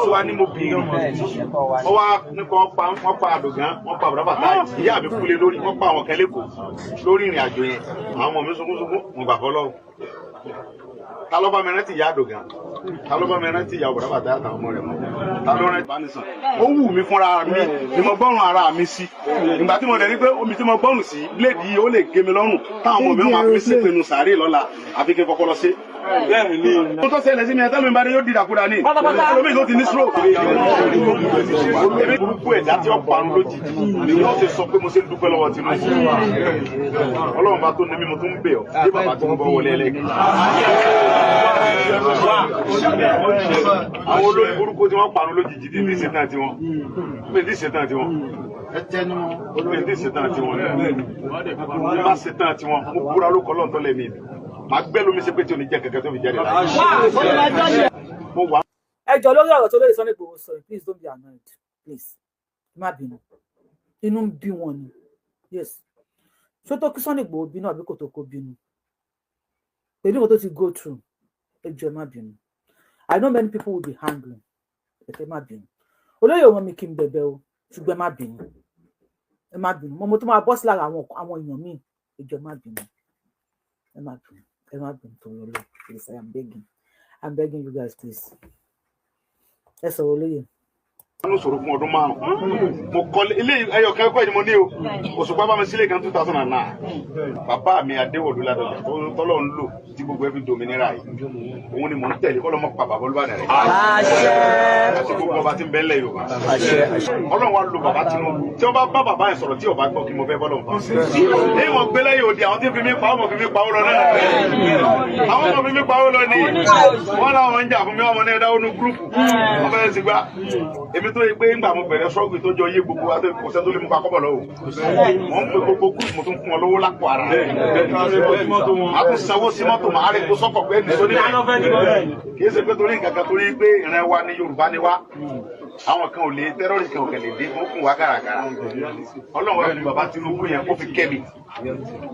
tó wá ní mo bì í ó wá nípa wọ́n pa àdògán wọ́n pa àbúrò bàtà ìyá mi kúlé lórí wọ́n pa àwọn kan lẹ́kọ̀ọ́ lórí ìrìn àjò yẹn àwọn ọmọ mi sunkúnsunkún mo gbà fọlọ́ ta ló bá mi rántí ìyá àdògán ta ló bá mi rántí ìyá àbúrò bàtà àtàwọn ọmọ rẹ̀ mọ́ ta ló rántí ìbánisàn ó wù mí fúnra mi ni mo gbọ́rùn ara mi sí ìgbà tí mo dẹ̀ rí pé omi tí mo gbọ́rùn sí léèdì ó lè gé mi lọ́rùn táwọn ọmọ mi wà fi ṣèpinnu sàárè lọ́la àfi kí n fọpọlọ ṣe. Mo tó ṣẹlẹ̀ sí mi ẹ̀tẹ́ mi bá dé yóò di ìdàkudà ní. Olómi ló ti ní stroke. Èmi burúkú ẹ̀dá tí ó parun lójijì ni wọ́n ṣe sọ pé mo ṣe ń dúpẹ́ lọ́wọ́ Tinubu. Ọlọ́run bá tó ní mímu tó ń bẹ̀ ọ́ bí bàbá Tinubu wọlé ẹlẹ́gẹ̀ẹ́. Àwọn olórí burúkú tí wọ́n parun lójijì ti ní ìṣẹ̀tàn tiwọn. Pé ní ìṣẹ̀tàn tiwọn. Olórí ní ìṣẹ̀tàn tiwọn. Ní bá ṣẹ̀tàn tiwọn, mo búra ló kọ́ lọ́ntọ́ lẹ́mí mi. Agbẹ́ lómi ṣe pé tí o ní jẹ́ kẹ̀kẹ́ tó fi jáde láyé. Ẹ jọ̀ọ́ lórí ọ̀rọ̀ tó lórí Sunday Igboho sọ, please don't be annoyed, please. Má bínú. Inú ń bí wọn ni. Yes. Ṣé tó kí Sunday Igboho bínú àbí kò tó kó bínú? Pẹ̀lú nǹkan tó ti go through. Ẹ jọ̀ọ́ má bínú. I know many people will be angry. Ẹ má bínú. Olóyè wọn mi kí n bẹ̀bẹ̀ o, ṣùgbọ́n má bínú. Ẹ má bínú. Mo tó máa bọ́ sí lára àwọn èèyàn míì. Ẹ jọ̀ọ́ má bínú. Ẹ má bínú. Please, I'm begging you guys, please. Ẹ sọ̀rọ̀ olóyè. Wọ́n sọ̀rọ̀ fún ọdún márùn-ún. Mo kọ́ ilé ẹyọ kẹ́kọ̀ọ́ ẹni mo ní o. Òṣùpá bá mi sílé kan 2009. Bàbá mi Adéwọ̀lú Ládọ̀jà tọ́lọ́ ń lò tí gbogbo ẹ fi dominira yìí. Òun ni mò ń tẹ̀lé kọ́ lọ́mọ pa bàbá Olúbàdàn rẹ̀. Àṣẹ gbogbo ọba tí ń bẹ ńlẹ̀ Yorùbá. Ọlọ́run wa lo bàbá Tinubu. Tí wọ́n bá bá bàbá yẹn sọ̀rọ̀ tí ọba gbọ́ kí mo fẹ́ bọ́ lọ́wọ́. Ní ìwọ̀n gbé lẹ́yìn òde àwọn tí fi mí pa ọmọ fi mí pa ó lọ náà. Àwọn ọmọ fi mí pa ó lọ ni. Wọ́n láwọn ń jà fún mi ọmọ náà dáwọ́ nú gúrúùpù. Wọ́n fẹ́ẹ́ sì gbá. Èmi tó yẹ pé ńgbà mo bẹ̀rẹ̀ ṣọ́ọ̀gì tó jọ yé gbogbo àti kò sẹ́ tó lè mú pa kọ́bọ̀ lọ́wọ́. Wọ́n ń pe gbogbo gúrúùpù mo tún fún ọ lówó lápò ara. A tún sanwó sí mọ́tò màá rí kó sọ́kọ̀ pé ẹnì sóní bẹ́ẹ̀. Kì í ṣe pé torí nǹkan kan torí pé ìran wa ní Yorùbá ni wá. Àwọn kan ò lè tẹ́rọ̀rì kan ò kẹ̀ lè dé fún fún wa gàràgàrà. Ọlọ́run wa fi bàbá Tinubu yẹn kó fi kẹ́ mi.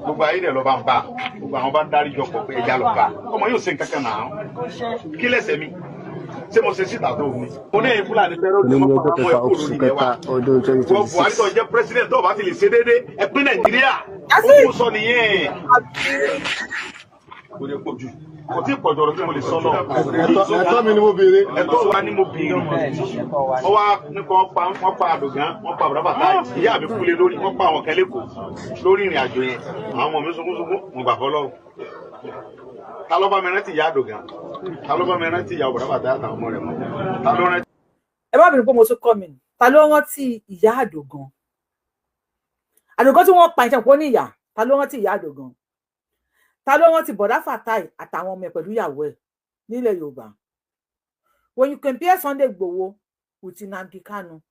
Gbogbo ayé dẹ̀ lọ bá ń bá. Gbogbo àwọn bá ń darí jọ pọ̀ pé ẹja lọ bá. Ọmọ yóò ṣe nǹkan kan náà. Kí lẹ́sẹ̀ mi? Ṣé mo ṣe síta tó mi? Mo ní Fúlàní tẹ́rọ̀rì kan mọ́ àwọn ẹ̀kọ́ lórí ilẹ̀ wa. Wọ́n Buhari tó jẹ́ pírẹ́sidẹ̀ntì tó bá ti lè ṣe déédéé ẹ pín Nàìjíríà. Ó kú sọ nìyẹn. Kò lè pọ̀ jù. Kò tí ì pọ̀jù ọ̀rọ̀ tí mo lè sọ náà. Ẹ̀tọ́ mi ni mo béèrè. Ẹ̀tọ́ wa ni mo béèrè. Ó wá nípa wọ́n pa àdògán wọ́n pa àbúrò bàtà ìyá mi kúlé lórí wọ́n pa àwọn kan lẹ́kọ̀ọ́ lórí ìrìn àjò yẹn àwọn ọmọ mi sunkúnsunkún mo gbà fọlọ́. Ta ló bá mi rántí ìyá àdògán? Ta ló bá mi rántí ìyá àbúrò bàtà àtàwọn ọmọ rẹ̀ mọ́? Ta ló rántí. Ẹ má bínú pé mo tún kọ́ mi. Ta ló rántí ìyá àdògán? Àdògán tí wọ́n pa ìṣẹ̀pọ̀ ní ìyá. Ta ló rántí ìyá àdògán? Ta ló rántí Bọ̀dá Fatai àtàwọn ọmọ ẹ̀ pẹ̀lú ìyàwó ẹ̀ nílẹ̀ Yorùbá? When you compare Sunday Igboho with Nnamdi Kanu,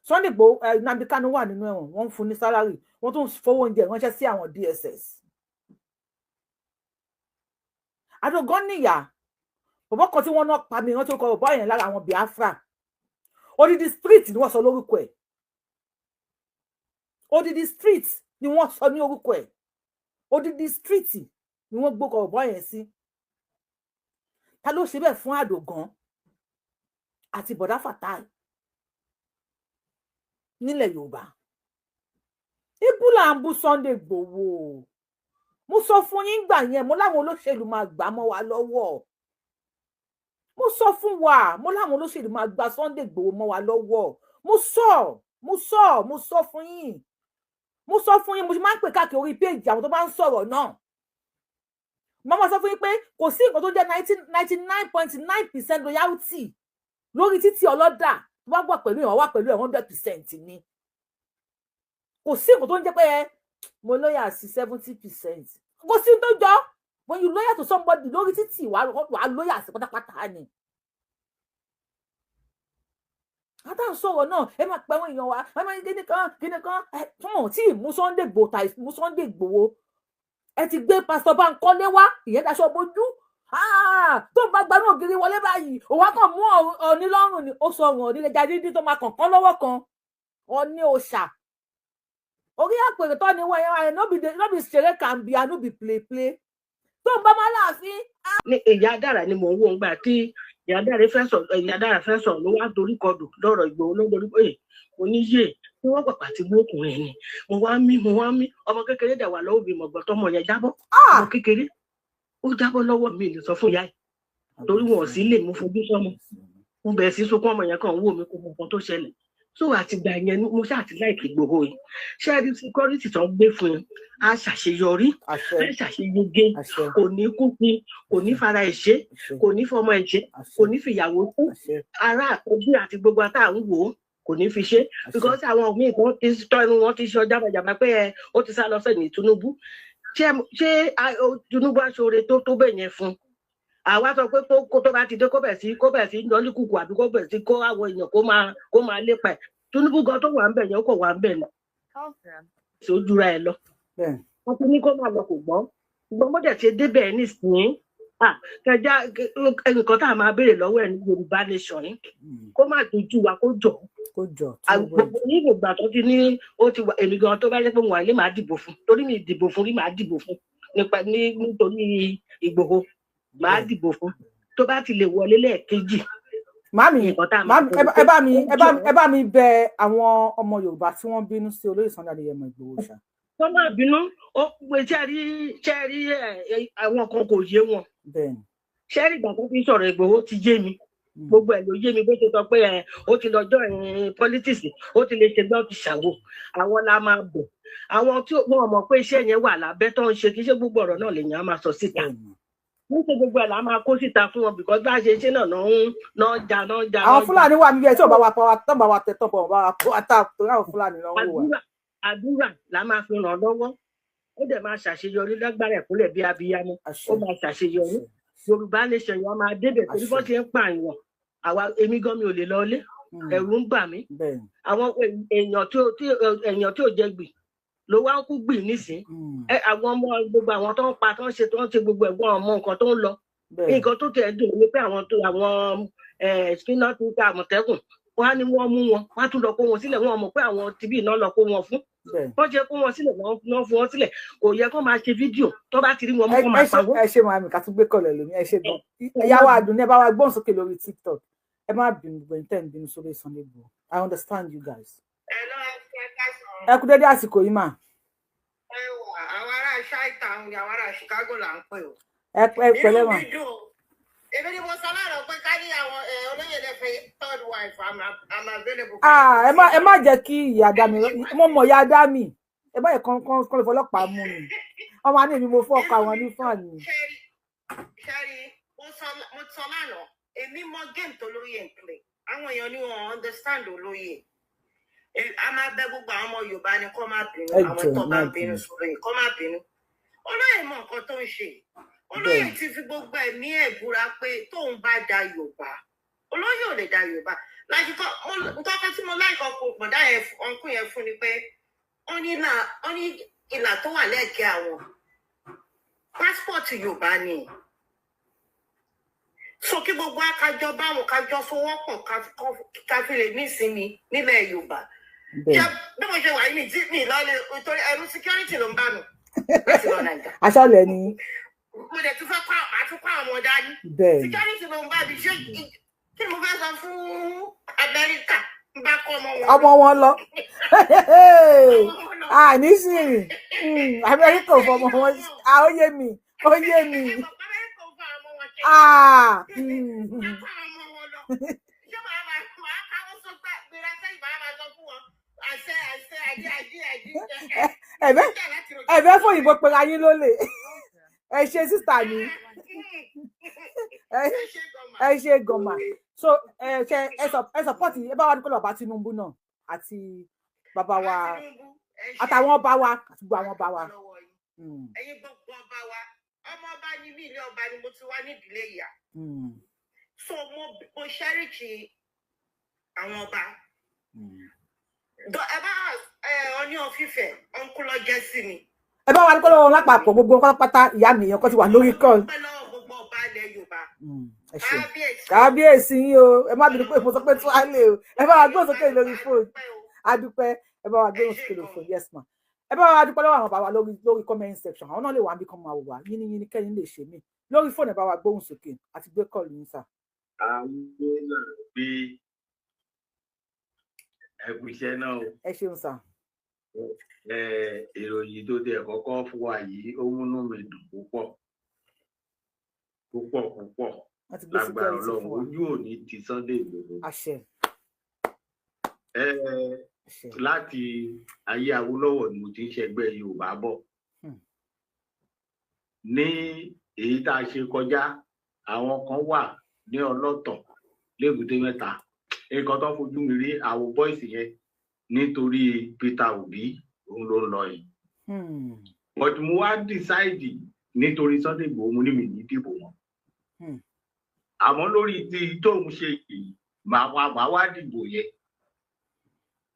Sunday Igboho Nnamdi Kanu wà nínú ẹ̀wọ̀n, wọ́n ń fún ní sálárì, wọ́n tún fowó oúnjẹ ránṣẹ́ sí àwọn DSS. Àdògán níyà, bọ̀bọ́ kan tí wọ́n náà pa mi rántí orúkọ bọ̀bọ́ yẹn lára àwọn Biafra. Odidi street ni wọ́n sọ lórúkọ ẹ̀. Odidi street ni wọ́n sọ ní orúkọ ẹ̀. Odidi street ni wọ́n gbókọ̀ ọ̀bọ̀ yẹn sí. Ta ló ṣe bẹ́ẹ̀ fún Àdògán àti Bọ̀dá Fatai nílẹ̀ Yorùbá? Ibú là ń bú Sunday Igboho. Mo sọ fún yín gbà yẹn, mo láwọn olóṣèlú máa gbà mọ́ wa lọ́wọ́. Mo sọ fún wa, mo láwọn olóṣèlú máa gba Sunday Igboho mọ́ wa lọ́wọ́. Mo sọ fún yín. Mo sọ fún yín, mo ti máa ń pè káàkiri orí péèjì àwọn tó bá ń sọ̀rọ̀ náà. Mo máa sọ fún yín pé kò sí nǹkan tó jẹ́ 99.9% loyalty lórí títí ọlọ́dà tó bá wà pẹ̀lú ìwọ̀n wà pẹ̀lú 100% ni. Kò sí nǹkan tó ń jẹ́ pé mo loyal sí 70%. Kò sí tó jọ. When you loyal to somebody lórí títí wà loyal sí pátápátá ni. Ata ń sọ̀rọ̀ náà ẹ máa pẹ́ wọ́n èèyàn wa ẹ máa kíni kan fún tí mú Sunday Igboho ẹ ti gbé pásítọ̀ Bánkọ́lé wá ìyẹn daṣọ bojú tó ń bá gbanú ògiri wọlé báyìí òun á kàn mú Ọọ̀ni lọ́rùn ni ó sọ ọ̀rùn Ọọ̀ni lẹ́jà dídí tó máa kàn lọ́wọ́ kan Ọọ̀ni òòṣà orí àpèrè tó ní wọ́n yẹn no be ṣeré kàǹbì no be play tó ń bá má láàfin. ní ìyá dára ni mò ń wò ń gbà tí ìyádáre fẹ́ sọ̀rọ̀ ló wá dorí kodò lọ́rọ̀ Ìgbòho ló dorí pé oníyè tí wọ́n pàpà ti mú ọkùnrin ni mo wá mí ọmọ kékeré dẹ̀ wà lọ́wọ́ mi mọ̀gbọ́n tọmọ yẹn jábọ́ ọmọ kékeré ó jábọ́ lọ́wọ́ mi lè sọ fún ìyá ẹ̀ torí wọn ò sí lè mú fojú sọ́mọ mo bẹ̀rẹ̀ sí sunkún ọmọ yẹn kan wò mí kó mọ nǹkan tó ṣẹlẹ̀ so àtìgbà yẹn mo ṣáà ti láìkì Ìgbòho yìí ṣé ẹni security tó ń gbé fún un á ṣàṣeyọrí á ṣàṣeyege kò ní kúpin kò ní fara ẹ̀ṣẹ̀ kò ní fọmọ ẹ̀ṣẹ̀ kò ní fìyàwó kú ará àkọ́bí àti gbogbo àtà ń wò ó kò ní fi ṣe because àwọn míì kan ti tọ́ ẹnu wọn ti ṣe ọjà bàjàmá pé ó ti sá lọ sẹ́yìn Tinubu ṣé Tinubu aṣọre tó bẹ̀ yẹn fún àwa sọ pé kó tó bá ti dé kó bẹ̀ sí lọ́lí kùkù àbí kó bẹ̀ sí kó àwọn èèyàn kó máa lépa ẹ̀ Tinubu gan tó wà ń bẹ̀ yẹn ó kò wà ń bẹ̀ lọ sí ojúra ẹ lọ wọn ti ní kó máa lọ kò gbọ́n mọ́dẹ̀ ti débẹ̀ nísìnyí kẹjá nǹkan tá a máa béèrè lọ́wọ́ ẹ̀ ní Yorùbá nation yìí kó má dojú wa kó jọ gbogbo nígbà ìgbà tó ti ní ó ti wà èmi gan tó bá yẹ pé wọn ilé máa dìbò fún torí mi dìbò fún rí máa dìbò fún nítorí Ìgbòho máa dìbò fún tó bá ti lè wọlé lẹ́ẹ̀kejì. Màmí ẹ bá mi bẹ àwọn ọmọ Yorùbá tí wọ́n bínú sí olóyè Sunday Adéyẹmọ Ìgbòho ṣá. wọ́n máa bínú ó pé ṣẹ́rí àwọn kan kò yé wọn ṣẹ́rí ìgbà tó fi sọ̀rọ̀ Ìgbòho ti yé mi gbogbo ẹ̀ ló yé mi bó ṣe sọ pé ó ti lọ́jọ́ politics ó ti lè ṣe gbọ́ ti ṣàwò àwọn la máa bọ̀ àwọn tí wọ́n mọ̀ pé iṣẹ́ yẹn wà lábẹ́ tó ń ṣe kí ṣe gbogbo ọ̀rọ̀ náà lèèyàn á máa sọ síta níṣẹ́ gbogbo ẹ̀ la máa kó síta fún wọn because bá a ṣe ṣe náà jà. àwọn Fúlàní wà níbi ẹ̀ tí ò bá wa pa wa tán bá wa tẹ̀ tán bọ̀ bá wa kó ata torí àwọn Fúlàní lọ́wọ́ wa. àdúrà la máa fi ràn lọ́wọ́ ó dẹ̀ máa ṣàṣeyọrí lágbára ẹ̀kúnlẹ̀ bí abiyamọ ó máa ṣàṣeyọrí Yorùbá nation yẹn máa débẹ̀ torí bọ́ ṣe ń pààyàn àwa èmi gan mi ò lè lọlé ẹ̀rù ń bà mí àwọn èèyàn tí ò jẹ gbì ló wá ń kú gbì nísìn àwọn ọmọ gbogbo àwọn tó ń pa tó ń ṣe gbogbo ẹ̀gbọ́n ọmọ nǹkan tó ń lọ nǹkan tó tẹ̀ dùn ní pé àwọn spinner tó ń ta Àmọ̀tẹ́kùn wọn á ní wọ́n mú wọn wọ́n á tún lọ kó wọn sílẹ̀ wọ́n mọ̀ pé àwọn tibí náà lọ kó wọn fún wọ́n jẹ́ kó wọn sílẹ̀ wọ́n fún wọn sílẹ̀ kò yẹ kó máa ṣe fídíò tó bá ti rí wọn mú kó máa pawó. ẹ ṣe màmí ká tún gbé kọlẹ̀ lómi ẹ ṣe gan ìyàwó Àdùnní ẹ bá wa gbóhùn sókè lórí TikTok ẹ má bínú gbẹ̀yìn tẹ̀ ń bínú sórí Sunday Igboho I understand you guys. ẹ kú dédé àsìkò yìí mà. àwọn ará ṣáìtà àwọn ará Chicago là ń pè ó. ẹ pẹ̀lẹ́ mà. èmi ni mo sọ láàárọ̀ pé ká ní àwọn olóyè lẹ́fẹ̀ẹ́ third wife I'm available. ẹ má jẹ́ kí ìyá dá mi mo mọ̀ ìyá dá mi ẹ bá yẹ kán lè fọlọ́pàá mú mi ọmọ àná mi mo fọ́ ọkọ àwọn ní fún àná. ṣẹ́rí mo sọ lánàá èmi mọ game tó lóye ń play àwọn èèyàn ni wọn understand olóye a máa bẹ gbogbo àwọn ọmọ Yorùbá ni kó má bínú àwọn tó bá bínú sọ̀rọ̀ yìí kó má bínú olóyè mọ nǹkan tó ń ṣe olóyè ti fi gbogbo ẹ̀mí ẹ̀ búra pé tóun bá da Yorùbá olóyè ò lè da Yorùbá láti kọ́ nǹkan kan tí mo láìkọ́ pọ̀dá yẹn ọ̀nkún yẹn fún ni pé ó ní ìlà tó wà lẹ́ẹ̀kẹ́ àwọn pásítọ̀tì Yorùbá ni so kí gbogbo akájọ báwọn kájọ fọwọ́pọ̀ káfí lè ní ìsinmi nílẹ̀ Yorùbá bí mo ṣe wà ní mi lọ́lẹ̀ nítorí ẹ̀rù security ló ń bá mi láti lọ Nàìjíríà. aṣọ́lẹ̀ ni. mo dẹ̀ tún fẹ́ àtúkọ́ àwọn ọmọ dání. security ló ń bá mi ṣé kí ni mo fẹ́ sọ fún Amẹ́ríkà ń bá kọ́ ọmọ wọn lọ. nísìnyí Amẹ́ríkà ò fọmọ wọn ó yé mi. ẹ̀bẹ̀ fún òyìnbó pé ayé ló lè ẹ ṣe sísà mi ẹ ṣe gọmà so ẹ support ẹ bá wa dúpẹ́ lọ́ba Tinubu náà àti bàbá wa àtàwọn ọba wa àti gbogbo àwọn ọba wa. ẹ̀yin gbogbo ọba wa ọmọ ọba ni mí ilé ọba ni mo ti wá nídìílé ìyá so mo ṣẹ́ríkì àwọn ọba ẹ bá Ọọ̀ni of Ifẹ̀ ọ̀nkúlọ̀ jẹ́ sí mi. ẹ bá wa ní kọ́ lọ́wọ́ lápapọ̀ gbogbo pátápátá ìyá mi èèyàn kan ti wà lórí kọ́. gbogbo ọba ilẹ̀ Yorùbá kábíyèsí yín o ẹ má bínú pé mo sọ pé tí wàá lè o ẹ bá wa gbé òsókè lórí fóònù adúpẹ́ ẹ bá wa gbé òsókè lórí fóònù yes ma ẹ bá wa dúpẹ́ lọ́wọ́ àwọn bàbá lórí comment section àwọn náà lè wà níbi kan máa wò wá yín ní kẹ́yìn lè ṣe mí lórí fóònù ẹ bá wa gbóhùn sókè àti gbé kọ́ọ̀lù yín sà. àwọn náà gbé ẹ̀kúṣẹ́ náà o. ẹ ṣeun sà. Ìròyìn tó tẹ̀ kọ́kọ́ fún wa yìí ó múnú mi dùn púpọ̀ lágbára Ọlọ́run ojú òní ti Sunday Igboho. àṣẹ. Láti ayé Awólọ́wọ̀ ni mo ti ń ṣẹgbẹ́ Yorùbá bọ̀. Ní èyí tá a ṣe kọjá àwọn kan wà ní ọlọ́tọ̀ lébùté mẹ́ta nǹkan tó fojú mi rí àwọn bọ́ìsì yẹn nítorí Peter Obi òun ló ń lọ yìí. But mo wá decide nítorí Sunday Igboho mo ní mi ní dìbò wọn. Àmọ́ lórí ti tóun ṣe yìí màá wá dìbò yẹn.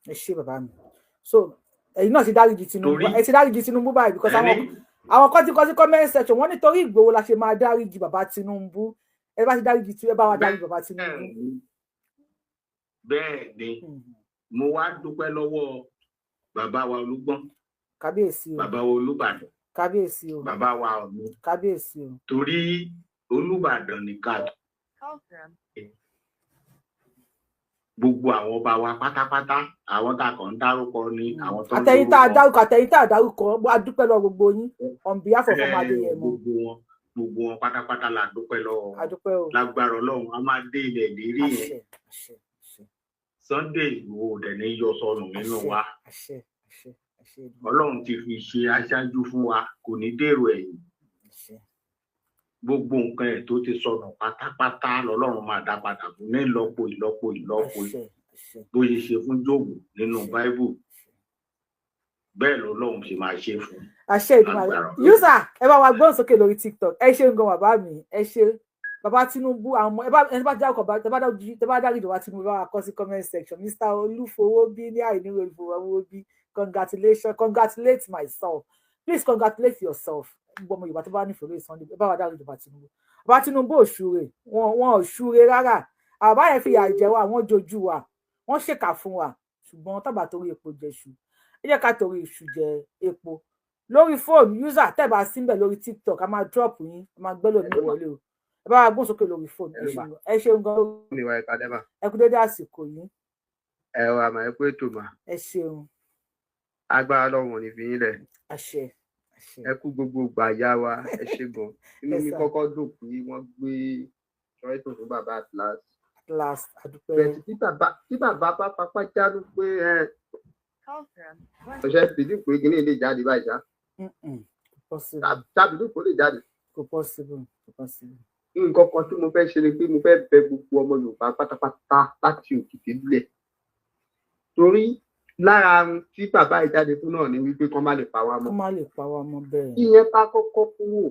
ẹ ṣé bàbá mi so ẹ̀yin náà ti dáríjì Tinubu ẹ ti dáríjì Tinubu báyìí because àwọn kan ti kọ sí comment section wọ́n nítorí Ìgbòho la ṣe máa dáríjì bàbá Tinubu ẹ bá ti dáríjì tí ẹ bá wa dáríjì bàbá Tinubu. Bẹ́ẹ̀ ni mo wá dúpẹ́ lọ́wọ́ bàbá wa Olúgbọ́n kábíyèsí o bàbá wa Olúbàdàn kábíyèsí o bàbá wa Ọ̀ọ̀ni kábíyèsí o torí Olúbàdàn ní káàdì gbogbo àwọn ọba wa pátápátá àwọn tá a kàn ń dárúkọ ní àwọn tó ń àtẹ̀yìn tá a dárúkọ àtẹ̀yìn tá a dárúkọ a dúpẹ́ lọ gbogbo yín on behalf of ọmọ Adéyẹmọ gbogbo wọn pátápátá la dúpẹ́ lọ lágbára Ọlọ́run a máa dé ilẹ̀ ìlérí yẹn Sunday Igboho dẹ̀ ní yọ sọnù nínú wa Ọlọ́run ti fi ṣe aṣáájú fún wa kò ní dèrò ẹ̀yìn gbogbo nǹkan ẹ̀ tó ti sọnù pátápátá lọ́lọ́run máa dá padà fún ní ìlọ́po bó ṣe ṣe fún Jóòbù nínú Báíbù bẹ́ẹ̀ lọ́lọ́run ṣe máa ṣe fún. àṣẹ ìdúmọ̀ yúsà ẹ bá wa gbọ́n sókè lórí TikTok ẹ ṣe nǹkan bàbá mi ẹ ṣe bàbá Tinubu àwọn ẹni bá dárúkọ tẹ bá dárí ìjọba Tinubu bá wa kọ sí comment section Mr. Olúfowóbí ní àìníwò Olúfowóbí congratulate myself please congratulate yourself gbogbo ọmọ Yorùbá tó bá nífẹ̀ẹ́ lórí Sunday ẹ bá wa dárí ìjọba Tinubu bàbá Tinubu ò ṣúre wọn ò ṣúre rárá àbá yẹn fi yà jẹ wa wọn jojú wa wọn ṣèkà fún wa ṣùgbọ́n tábà torí epo jẹṣu ẹ jẹ́ ká torí iṣu jẹ epo lórí fóònù user tẹ́bà síbẹ̀ lórí TikTok a máa drop yín a máa gbẹ́lò ní ìwọlé o ẹ bá wa gbọ́n sókè lórí fóònù ẹ ṣeun gan ẹ kú dédé àsìkò yìí. ẹ wà máa pé tó máa. ẹ ṣeun. agbára lọ́wọ́ ní fi yín lẹ̀. àṣẹ. ẹ kú gbogbo gbàyà wa ẹ ṣe gan inú mi kọ́kọ́ dùn pé wọ́n gbé ṣọ́ẹ́tò fún bàbá Atlas àdúpẹ́. bẹ́ẹ̀ tí bàbá bá papá jáde pé ọ̀sẹ̀ bìdí pé kíní lè jáde báyìí ṣá. tàbí ló lè jáde. kò possible. nǹkan kan tí mo fẹ́ ṣe ni pé mo fẹ́ bẹ̀ gbogbo ọmọ Yorùbá pátápátá láti òkè délẹ̀ torí lára tí bàbá ìjáde fún náà ni wípé kán má lè pa wá mọ́. bẹ́ẹ̀. ìyẹn bá kọ́kọ́ kúrò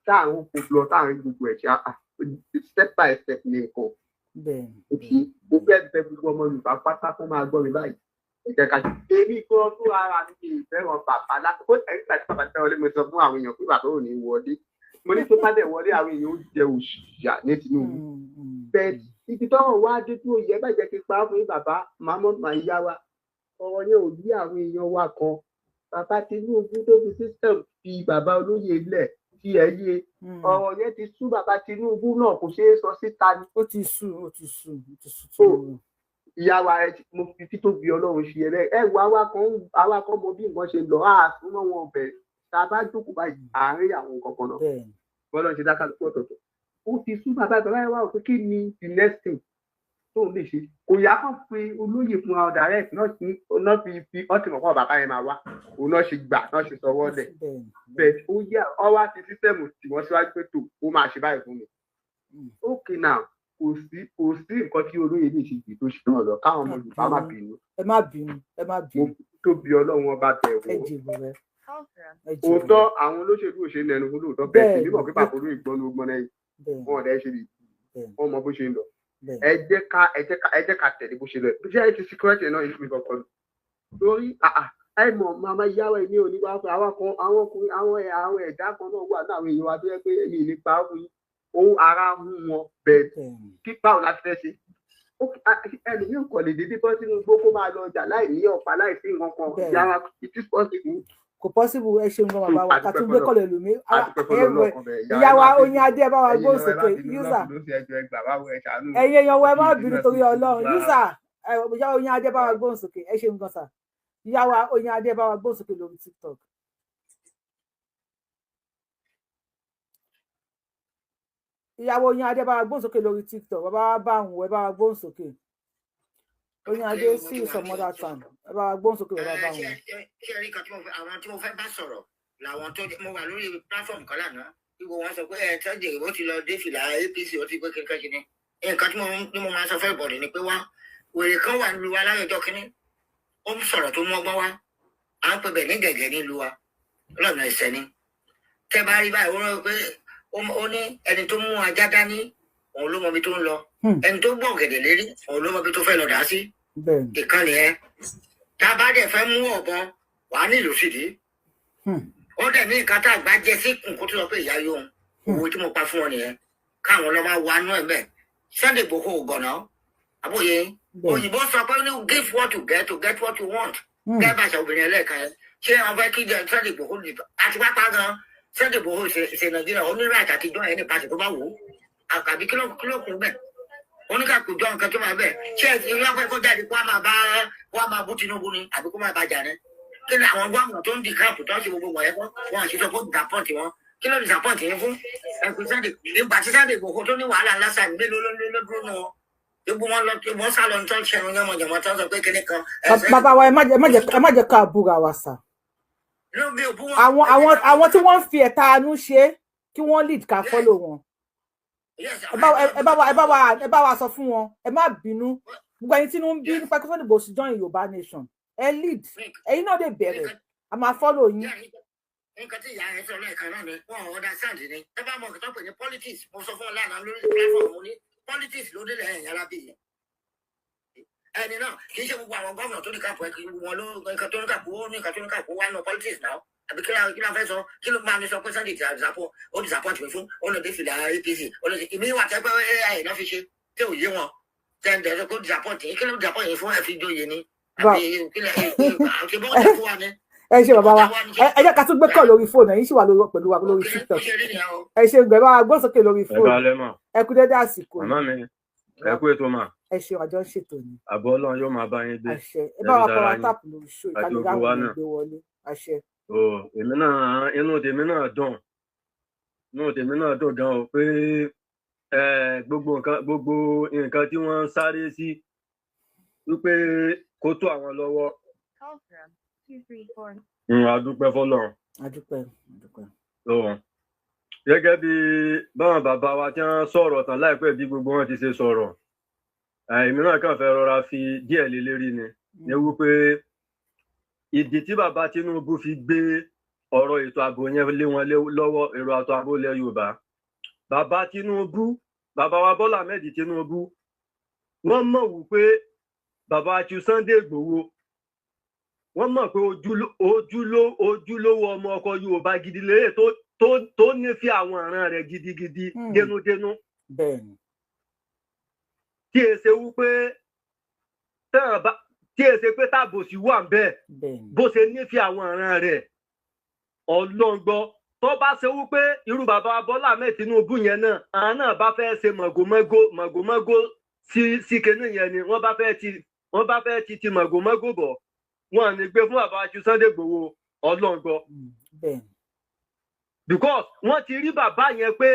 táàrùn kò lọ táàrùn gbogbo ẹ̀ ṣá step by step ní nǹkan. bẹ́ẹ̀. mo fẹ́ bẹ̀ gbogbo ọmọ Yorùbá pátá kó máa gbọ́ mi báyìí. ìjẹ̀ka èmi kan tó ara mi kì í fẹ́ràn bàbá lákòókò ẹ̀rí tàbí bàbá tẹ́wọ́ lé mo sọ fún àwọn èèyàn pé bàbá ò ní wọlé mo ní tó bá dẹ̀ wọlé àwọn èèyàn ó jẹ òṣìṣà ní Tinubu bẹ́ẹ̀ ibi tọ́rọ̀ wá dé tó yẹ bá jẹ́ kí pa á fún yín bàbá Mahmood máa yá wa ọ̀rọ̀ yẹn ò yí àwọn èèyàn wa kan bàbá Tinubu tó fi system fi bàbá olóyè lẹ̀ tí ẹ yé ọ̀rọ̀ yẹn ti sú bàbá Tinubu náà kò ṣeé sọ síta ni. ó ti sú. ìyá wa mo fi títóbi Ọlọ́run ṣe ẹ wo àwa kan mọ bí nǹkan ṣe lọ àásùnmọ́ wọn bẹ̀rẹ̀ tá a bá jókòó báyìí àárín àwọn nǹkan kan náà bọ́lá ṣe dá kálukú ọ̀tọ̀ọ̀tọ̀ ó ti sú bàbá yẹn wá òfin kí ni the next thing tóun lè ṣe kò yá kàn pé olóyè fún àwọn direct náà fi ọtí mọ̀kọ́ bàbá yẹn máa wá òun náà ṣe gbà náà ṣe sọwọ́ lẹ̀ bẹ́ẹ̀ ó yẹ ọwọ́ àti sísẹ́mù tí wọ́n síwájú pé tó ó máa ṣe báyìí fún mi okay now kò sí nǹkan tí olóyè lè ṣe jù tó ṣe náà lọ káwọn ọmọ Yorùbá má bínú. ẹ má bínú. mo tóbi Ọlọ́run ọba bẹ̀ wò. òótọ́ àwọn olóṣèlú òṣèlú ẹnu fún lóòótọ́ bẹ́ẹ̀ sì nímọ̀ pé bàbá olóyè gbọ́n ló gbọ́n lẹ́yìn wọn ọ̀dà ẹ̀ ṣe lè wọ́n mọ bó ṣe ń lọ. ẹ jẹ́ ká tẹ̀lé bó ṣe lọ bí ṣe ti síkírẹ́tì náà ìlú mi kọ̀ọ̀kan lọ. torí ẹ mọ̀ màmá yáwó ẹ̀mí ò ní wá fún àwọn ọkùnrin àwọn ẹ̀dá kan náà wà láwọn èèyàn wa tó yẹ pé èmi ì ní pa á fún yín òun ara ń wọn bẹ́ẹ̀ kí báwo la fẹ́ ṣe ẹlòmíì kò lè dédé bọ́ sínú igbó kó máa lọ ọjà láì ní ọ̀pá láì sí nǹkan kan yàrá it is possible kò possible ẹ ṣeun gan bàbá wa ká tún gbé kọlẹ̀ lùmí ìyá wa Oyin Adé bá wa gbóhùn sókè user ẹ̀yin èèyàn wa ẹ má bínú torí Ọlọ́run user ìyá Oyin Adé bá wa gbóhùn sókè ẹ ṣeun gan sà ìyá wa Oyin Adé bá wa gbóhùn sókè lórí TikTok. ìyàwó Oyin Adé bá wa gbóhùn sókè lórí TikTok bàbá wa bá àwọn ẹ bá wa gbóhùn sókè Oyin Adé sí some other time ẹ bá wa gbóhùn sókè bàbá bá àwọn. ṣé rí kan àwọn tí mo fẹ́ bá sọ̀rọ̀ làwọn tó mo wà lórí platform kan lánàá ìwọ wọn sọ pé ẹ tọ́jú ó ti lọ dé fìlà APC ó ti gbé kékeré kìíní nǹkan tí mo máa sọ fẹ́ bọ̀dẹ̀ ni pé wá wèrè kan wà nílùú wa láyọjọ́ kìíní ó ń sọ̀rọ̀ tó mú ọgbọ́n wá à ń pè bẹ̀ ní gẹ̀gẹ̀ nílùú wa lọ́nà ìṣẹ́ ni tẹ́ bá rí báyìí ó rọ pé ó ní ẹni tó mú ajá dání òun ló mọ ibi tó ń lọ ẹni tó gbọ́ ọ̀gẹ̀dẹ̀ lérí òun ló mọ ibi tó fẹ́ lọ dá sí ìkànnì ẹ tá a bá dẹ̀ fẹ́ mú ọ̀bọ wà á nílùú fìdí ó dẹ̀ ní nǹkan tá a gbá jẹ sí nǹkan tó lọ pé ìyá yóò owó tí mo pa fún ọ nìyẹn káwọn lọ máa wà nú ẹ̀ bẹ́ẹ̀ Sunday Igboho ògbọ̀nà àbóyè òyìnbó sọ pé ní give what you get to get what you want kẹ́ bá ṣe obìnrin ẹlẹ́ẹ̀kan yẹn ṣé wọn fẹ́ kí Sunday Igboho àti pápá gan Sunday Igboho ṣe Nàìjíríà onírà àtàtijọ́ ẹ̀ ní pàṣẹ tó bá wò ó àbí kí ló kún bẹ́ẹ̀ oníkàkùjọ nǹkan tó máa bẹ́ẹ̀ ṣé ìlú ọpẹ́ kó jáde kó wá máa bú Tinubu ni àbí kó máa bàjá ni kí ni àwọn gómìnà tó ń di káàpù tó ń ṣe gbogbo wọ̀nyẹn fún wọn àti sọ fún disappoint wọn kí ló disappoint yẹn fún ẹkùn Sunday ìgbà tí Sunday Igboho tó ní wàhálà ńlá sàmì mélòó ló dúró nù wọn gbogbo wọn lọ wọn sá lọ ní tó ń ṣe ẹran yọmọjọmọ tó ń sọ pé kíní kan. bàbá wa ẹ má jẹ́ ká búra wa sà àwọn tí wọ́n ń fi ẹ̀ta anú ṣe kí wọ́n lead ká follow wọn ẹ bá wa sọ fún wọn ẹ má bínú gbogbo ẹni tí inú ń bí nípa kí Sunday Igboho join Yorùbá nation ẹ lead ẹ̀yin náà lè bẹ̀rẹ̀ a máa follow yín. nǹkan tí ìyá ẹ sọ lẹ́ẹ̀kan náà ni wọn ò understand ni ẹ bá mọ nǹkan tó pè ní politics mo sọ fún ọ lánàá lórí platform ní politics ló délẹ̀ ẹ̀yìn arábì yẹn ẹni náà kì í ṣe gbogbo àwọn gómìnà tó ní kápò ẹ kì í wọn ló nǹkan tó ní kápò ó ní nǹkan tó ní kápò wà nù politics náà àbí kí ló fẹ́ sọ kí ló máa ní sọ pé Sunday ti ó disappoint mi fún ó lọ dé fìlà APC ó lọ sí ìmí wà tẹ́ pé AI náà fi ṣe tí ò yé wọn tẹ́ ń dẹ̀ sọ pé ó disappoint yín kí ló disappoint yín fún ẹ fi jóye ni àbí kí lè àti bọ́ọ̀ tẹ̀ fún wa ni. ẹ ṣe bàbá wa ẹ jẹ́ ká tún gbé kọ́ lórí fóònù ẹ̀yin sì wà pẹ̀lú wa lórí TikTok ẹ ṣe gbẹ̀rọ agbósókè lórí fóònù ẹ kú dédé àsìkò ẹ kú ètò mà ẹ ṣe àjọ ń ṣètò ni àbọ̀ Ọlọ́run yóò máa bá yín gbé àṣẹ ẹ bá wa kọ́ wa táàpù lórí ṣó ìkàlẹ̀ àwọn ìgbé wọlé àṣẹ. èmi náà inú tèmi náà dùn gan o pé gbogbo nǹkan tí wọ́n ń sáré sí wípé kó tó àwọn lọ́wọ́. Adúpẹ́ fọ́lọ́run. Adúpẹ́. Gẹ́gẹ́ bí báwọn bàbá wa tí wọ́n sọ̀rọ̀ tán láìpẹ́ bí gbogbo wọn ti ṣe sọ̀rọ̀ èmi náà kàn fẹ́ rọra fi díẹ̀ lé lérí ni ní wípé ìdí tí bàbá Tinubu fi gbé ọ̀rọ̀ ètò ààbò yẹn lé wọn lọ́wọ́ èrò ètò ààbò ilẹ̀ Yorùbá bàbá Tinubu bàbá wa Bọ́lá Ahmed Tinubu wọ́n mọ̀ wípé bàbá ti Sunday Igboho wọ́n mọ̀ pé ojúlówó ọmọ ọkọ Yorùbá gidi lérè tó nífẹ̀ẹ́ àwọn ọ̀ràn rẹ̀ gidigidi dénúdénú. Bẹ́ẹ̀ni. Tí èsè wípé tábòsí wà ń bẹ́ẹ̀ bó ṣe nífẹ̀ẹ́ àwọn ọ̀ràn rẹ̀ ọlọ́ngbọ́ tó bá ṣe wípé irú bàbá Bọ́lá Ahmed Tinubu yẹn náà àwọn náà bá fẹ́ ṣe mọ̀gòmọ́gó sí kinní yẹn ni wọ́n bá fẹ́ ti mọ̀gòmọ́gó bọ̀ wọ́n ní gbé fún bàbá ti Sunday Igboho ọlọ́ngbọ́. Because wọ́n ti rí bàbá yẹn pé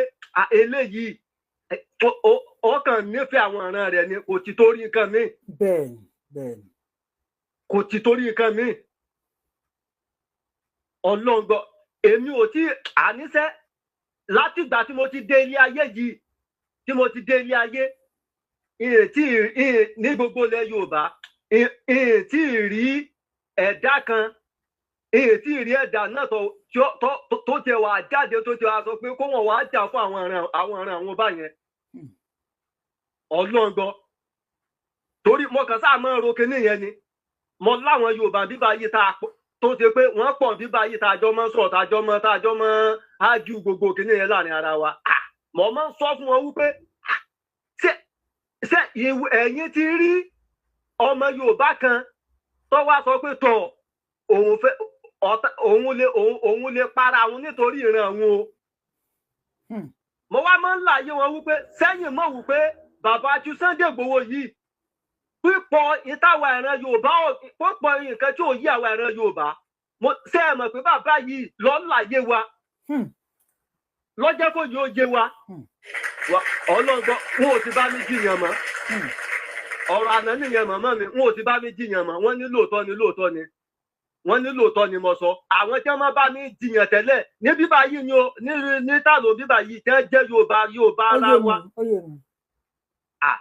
eléyìí ọkàn nífẹ̀ẹ́ àwọn ọ̀ràn rẹ̀ ni kò ti torí nǹkan míì. Bẹ́ẹ̀ni. Kò ti torí nǹkan míì. Ọlọ́ngbọ́ èmi ò tí àníṣẹ́ láti ìgbà tí mo ti dé ilé ayé yìí ní gbogbo ilẹ̀ Yorùbá tí rí ẹ̀dá kan tí rí ẹ̀dá náà tó tẹ wà jáde tó tẹ wà sọ pé kó wọn wá jà fún àwọn ọ̀ràn àwọn báyẹn. Ọlọ́ngbọ́ torí mo kàn sáà máa ń ro kinní yẹn ni mo láwọn Yorùbá bíbá yìí tó ṣe pé wọ́n pọ̀ bíbá yìí tàjọ́ mọ́ sọ̀rọ̀ tàjọ́ mọ́ ájú gbogbo kinní yẹn láàrin ara wa. Mo máa ń sọ fún wọn wípé ṣé ẹ̀yin ti rí ọmọ Yorùbá kan tó wá sọ pé tọ̀ òun lè para òun nítorí ìran òun o. Mo wá máa ń láàyè wọn wípé sẹ́yìn mọ̀ wípé bàbá ju Sunday Igboho yìí pípọ̀ ìtawà ìran Yorùbá pípọ̀ nǹkan tí ò yí àwọn ìran Yorùbá ṣé ẹ mọ̀ pé bàbá yìí lọ ń láàyè wa lọ́jọ́ kò yóò yé wa ọlọ́gbọ́n wọn ò ti bá mi jiyàn mọ́ ọ̀rọ̀ àná nìyẹn màmá mi wọn ò ti bá mi jiyàn mọ́ wọ́n ní lóòótọ́ ni wọ́n ní lóòótọ́ ni mo sọ àwọn tí wọ́n máa bá mi jiyàn tẹ́lẹ̀ ní bíbá yìí ni o ní tàló bíbá yìí tẹ́ jẹ́ Yorùbá ara wa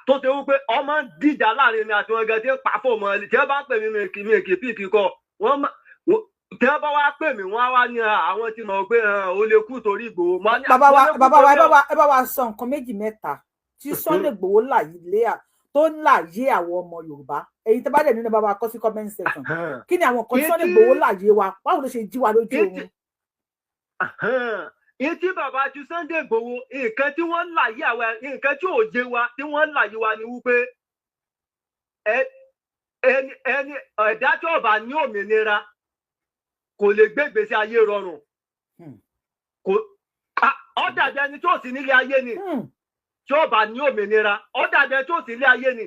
tó ṣe wípé ọmọ dìjà láàrin mi àti wọn gẹ́gẹ́ tí ń pa fóònù ẹ̀ tí wọ́n bá pè mí mi èkì píìkì kọ tí wọ́n bá wá pè mí wọ́n á wá ní àwọn tí mo gbé o lè kú torí Ìgbòho. bàbá wa ẹ bá wa sọ nǹkan méjì mẹ́ta tí Sunday Igboho tó ń láàyè àwọn ọmọ Yorùbá èyí tó bá dẹ̀ nínú bàbá kọ́ sí comment section kí ni àwọn nǹkan tí Sunday Igboho láàyè wa báwo ló ṣe jí wa lójú oorun. Ìtí bàbá ju Sunday Igboho nǹkan tí wọ́n láàyè àwọn nǹkan tí ò jẹ wa tí wọ́n láàyè wa ni wípé ẹni ẹ̀dá tí ó bá ní òmìnira kò lè gbé ìgbésí ayé rọrùn ó dàbí ẹni tí ò sí nílé ayé ni tí ó bá ní òmìnira ó dàbí ẹni tí ò sí nílé ayé ni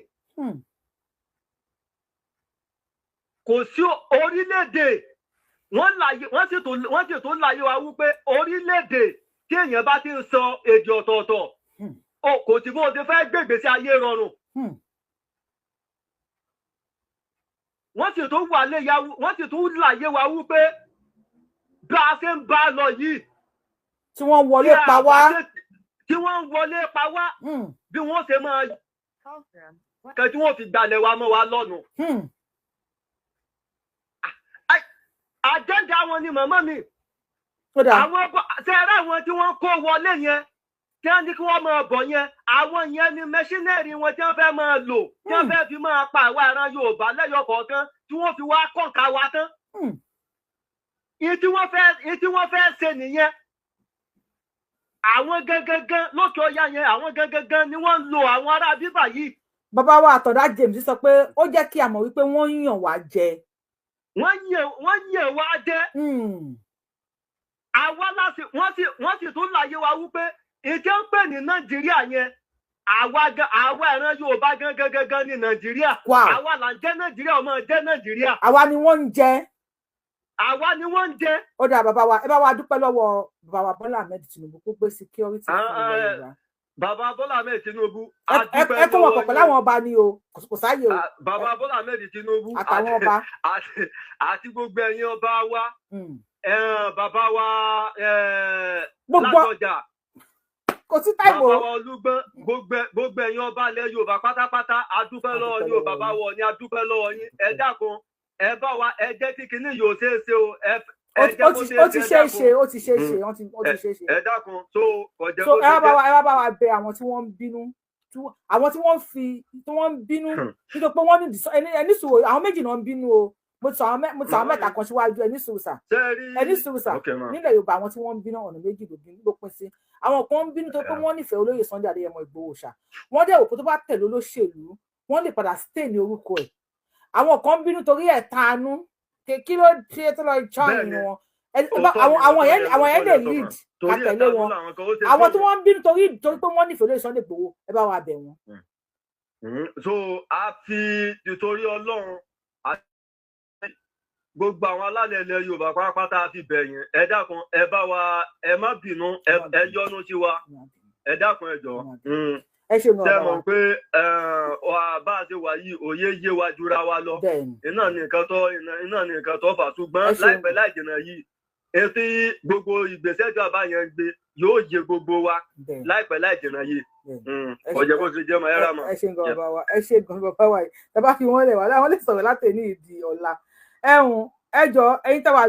kò sí orílẹ̀-èdè wọ́n sì tún láyé wa wípé orílẹ̀-èdè tí èèyàn bá ti ń sọ èdè ọ̀tọ̀ọ̀tọ̀ kò sí bó ti fẹ́ gbé ìgbésí ayé rọrùn. Wọ́n sì tún láyé wa wípé bá a ṣe ń bá lọ yìí tí wọ́n wọlé pa wá bí wọ́n ṣe máa kẹ́ tí wọ́n fi gbalẹ̀ wa mọ́ wa lọ́nu. Àjẹ́ndà wọn ni màmá mi. Àwọn ṣẹ́rẹ́ àwọn tí wọ́n kó wọlé yẹn tí wọ́n ní kí wọ́n máa bọ̀ yẹn àwọn yẹn ni mẹṣínẹ́rì wọn tí wọ́n fẹ́ máa lò tí wọ́n fẹ́ fi máa pa àwa ìran Yorùbá lẹ́yọ kọ̀ọ̀kan tí wọ́n fi wá kọ̀ǹkà wa tán. Ìyí tí wọ́n fẹ́ ṣe nìyẹn. Àwọn gangan lókè ọya yẹn àwọn gangan ni wọ́n ń lo àwọn ará bíbà yìí. Bàbá wa Àtàndá James sọ pé ó jẹ́ kí a mọ̀ wípé wọ́n yàn wá jẹ. Wọ́n yàn wá jẹ. Àwa láti wọ́n sì tún láyé wa wípé ìjẹ́ ń pè ní Nàìjíríà yẹn àwa ìran Yorùbá gangan ní Nàìjíríà. Àwa là ń jẹ́ Nàìjíríà ọmọ jẹ́ Nàìjíríà. Àwa ni wọ́n ń jẹ. Àwa ni wọ́n ń jẹ. Ó dà bàbá wa ẹ bá wa dúpẹ́ lọ́wọ́ bàbá wa Bọ́lá Ahmed Tinubu kó gbé security fún ilẹ̀ Yorùbá. Bàbá Bọ́lá Ahmed Tinubu. Ẹ kó wọn pọ̀pọ̀ láwọn ọba ni o kò sáyè o. Bàbá Bọ́lá Ahmed Tinubu àtàwọn ọba àti gbogbo ẹ̀yin ọba wa bàbá wa Ládọjà kò sí táìmù o. Bàbá wa Olúgbọ́n gbogbo ẹ̀yin ọba ilẹ̀ Yorùbá pátápátá adúpẹ́ lọ́wọ́ yín o bàbá wọ̀ ní adúpẹ́ lọ́wọ́ yín ẹ dákun ẹ bá wa ẹ jẹ́ kí kinní yóò ṣeé ṣe o ó ti ṣe é ṣe. Ẹ dákun tó kọjá bó ṣe jẹ́. ẹ wá bá wa bẹ àwọn tí wọ́n ń bínú àwọn tí wọ́n ń bínú nítorí pé wọ́n ní ẹni sùúrù àwọn méjì náà ń bínú o mo sọ àwọn mẹ́ta kan síwájú ẹni sùúrù sà nílẹ̀ Yorùbá àwọn tí wọ́n ń bínú ọ̀nà méjì ló pín sí àwọn kan ń bínú tó pé wọ́n nífẹ̀ẹ́ olóyè Sunday Adéyẹmọ Ìgbòho ṣá wọ́n dẹ̀ òkú tó bá tẹ̀lé olóṣèlú wọ́n lè padà stay ní orúkọ ẹ̀ àwọn kan ń bínú torí ẹ̀ tanú kí ló ṣe tó lọ join wọn àwọn yẹn lè lead àtẹ̀lé wọn àwọn tí wọ́n ń bínú torí pé wọ́n nífẹ̀ẹ́ olóyè Sunday Ìgbòho ẹ bá wa bẹ̀ wọ́n. So a fi nítorí Ọlọ́run gbogbo àwọn alálẹ̀ ilẹ̀ Yorùbá pátápátá fi bẹ̀yìn ẹ dákun ẹ bá wa ẹ má bínú ẹ yọ́nú sí wa ẹ dákun ẹ jọ̀ọ́. Ṣé mọ̀ pé bá a ṣe wà yìí òye yé wa jura wa lọ iná ní nǹkan tó fà ṣùgbọ́n láìpẹ́ láì jìnnà yìí etí gbogbo ìgbésẹ̀ tí bàbá yẹn gbé yóò yé gbogbo wa láìpẹ́ láì jìnnà yìí ọ̀jẹ̀ bó ṣe jẹ́ mọ̀ ẹ́rà mọ̀. ẹ ṣe gan bàbá wa yìí tàbá fi wọ́n lẹ̀ wá láwọn lè sọ̀rọ̀ láti ní ìdí ọ̀la ẹjọ́ ẹ̀yin tẹ́ wà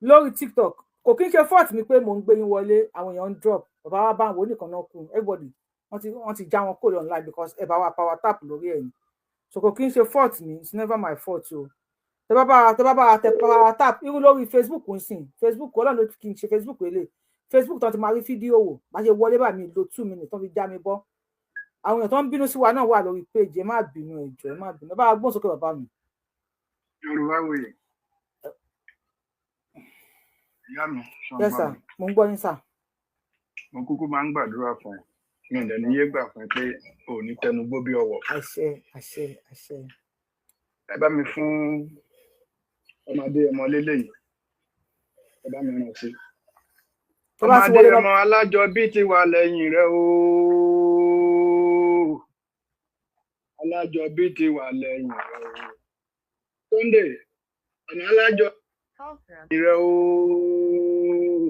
lórí TikTok kò kí n ṣe fault mi pé mò ń gbé yín wọlé àwọn èèyàn ń drop bàbá wa bá wọn nìkan náà kú everybody wọ́n ti já wọn kó online because ẹ bá wa power tap lórí ẹ̀yìn so kò kí n ṣe fault mi it's never my fault o tẹ́ bá bá wa tẹ power tap irú lórí Facebook ń sìn Facebook Ọlọ́run ló kí n ṣe Facebook èlé Facebook tó ti máa rí fídíò wò bá ṣe wọlé bá mi lo 2 minutes tó fi já mi bọ́ àwọn èèyàn tó ń bínú sí wa náà wà lórí page ẹ má bínú ẹjọ́ ẹ má bínú ẹ bá wa gbọ́n sókè bàbá mi. Yorùbá wòye ìyá mi yes sir mo ń gbọ́ yín sir. mo kúkú máa ń gbàdúrà fún ẹ mi ò dẹ̀ ní yé gbà fún ẹ pé ò ní tẹnugbó bí ọwọ́. àṣẹ àṣẹ àṣẹ. ẹ bá mi fún ọmọdé ọmọ lélẹyìí ẹ bá mi ràn sí. ọmọdé ọmọ alájọbí ti wà lẹ́yìn rẹ ooo alájọbí ti wà lẹ́yìn rẹ ooo Sunday ọmọ alájọbí rẹ ooo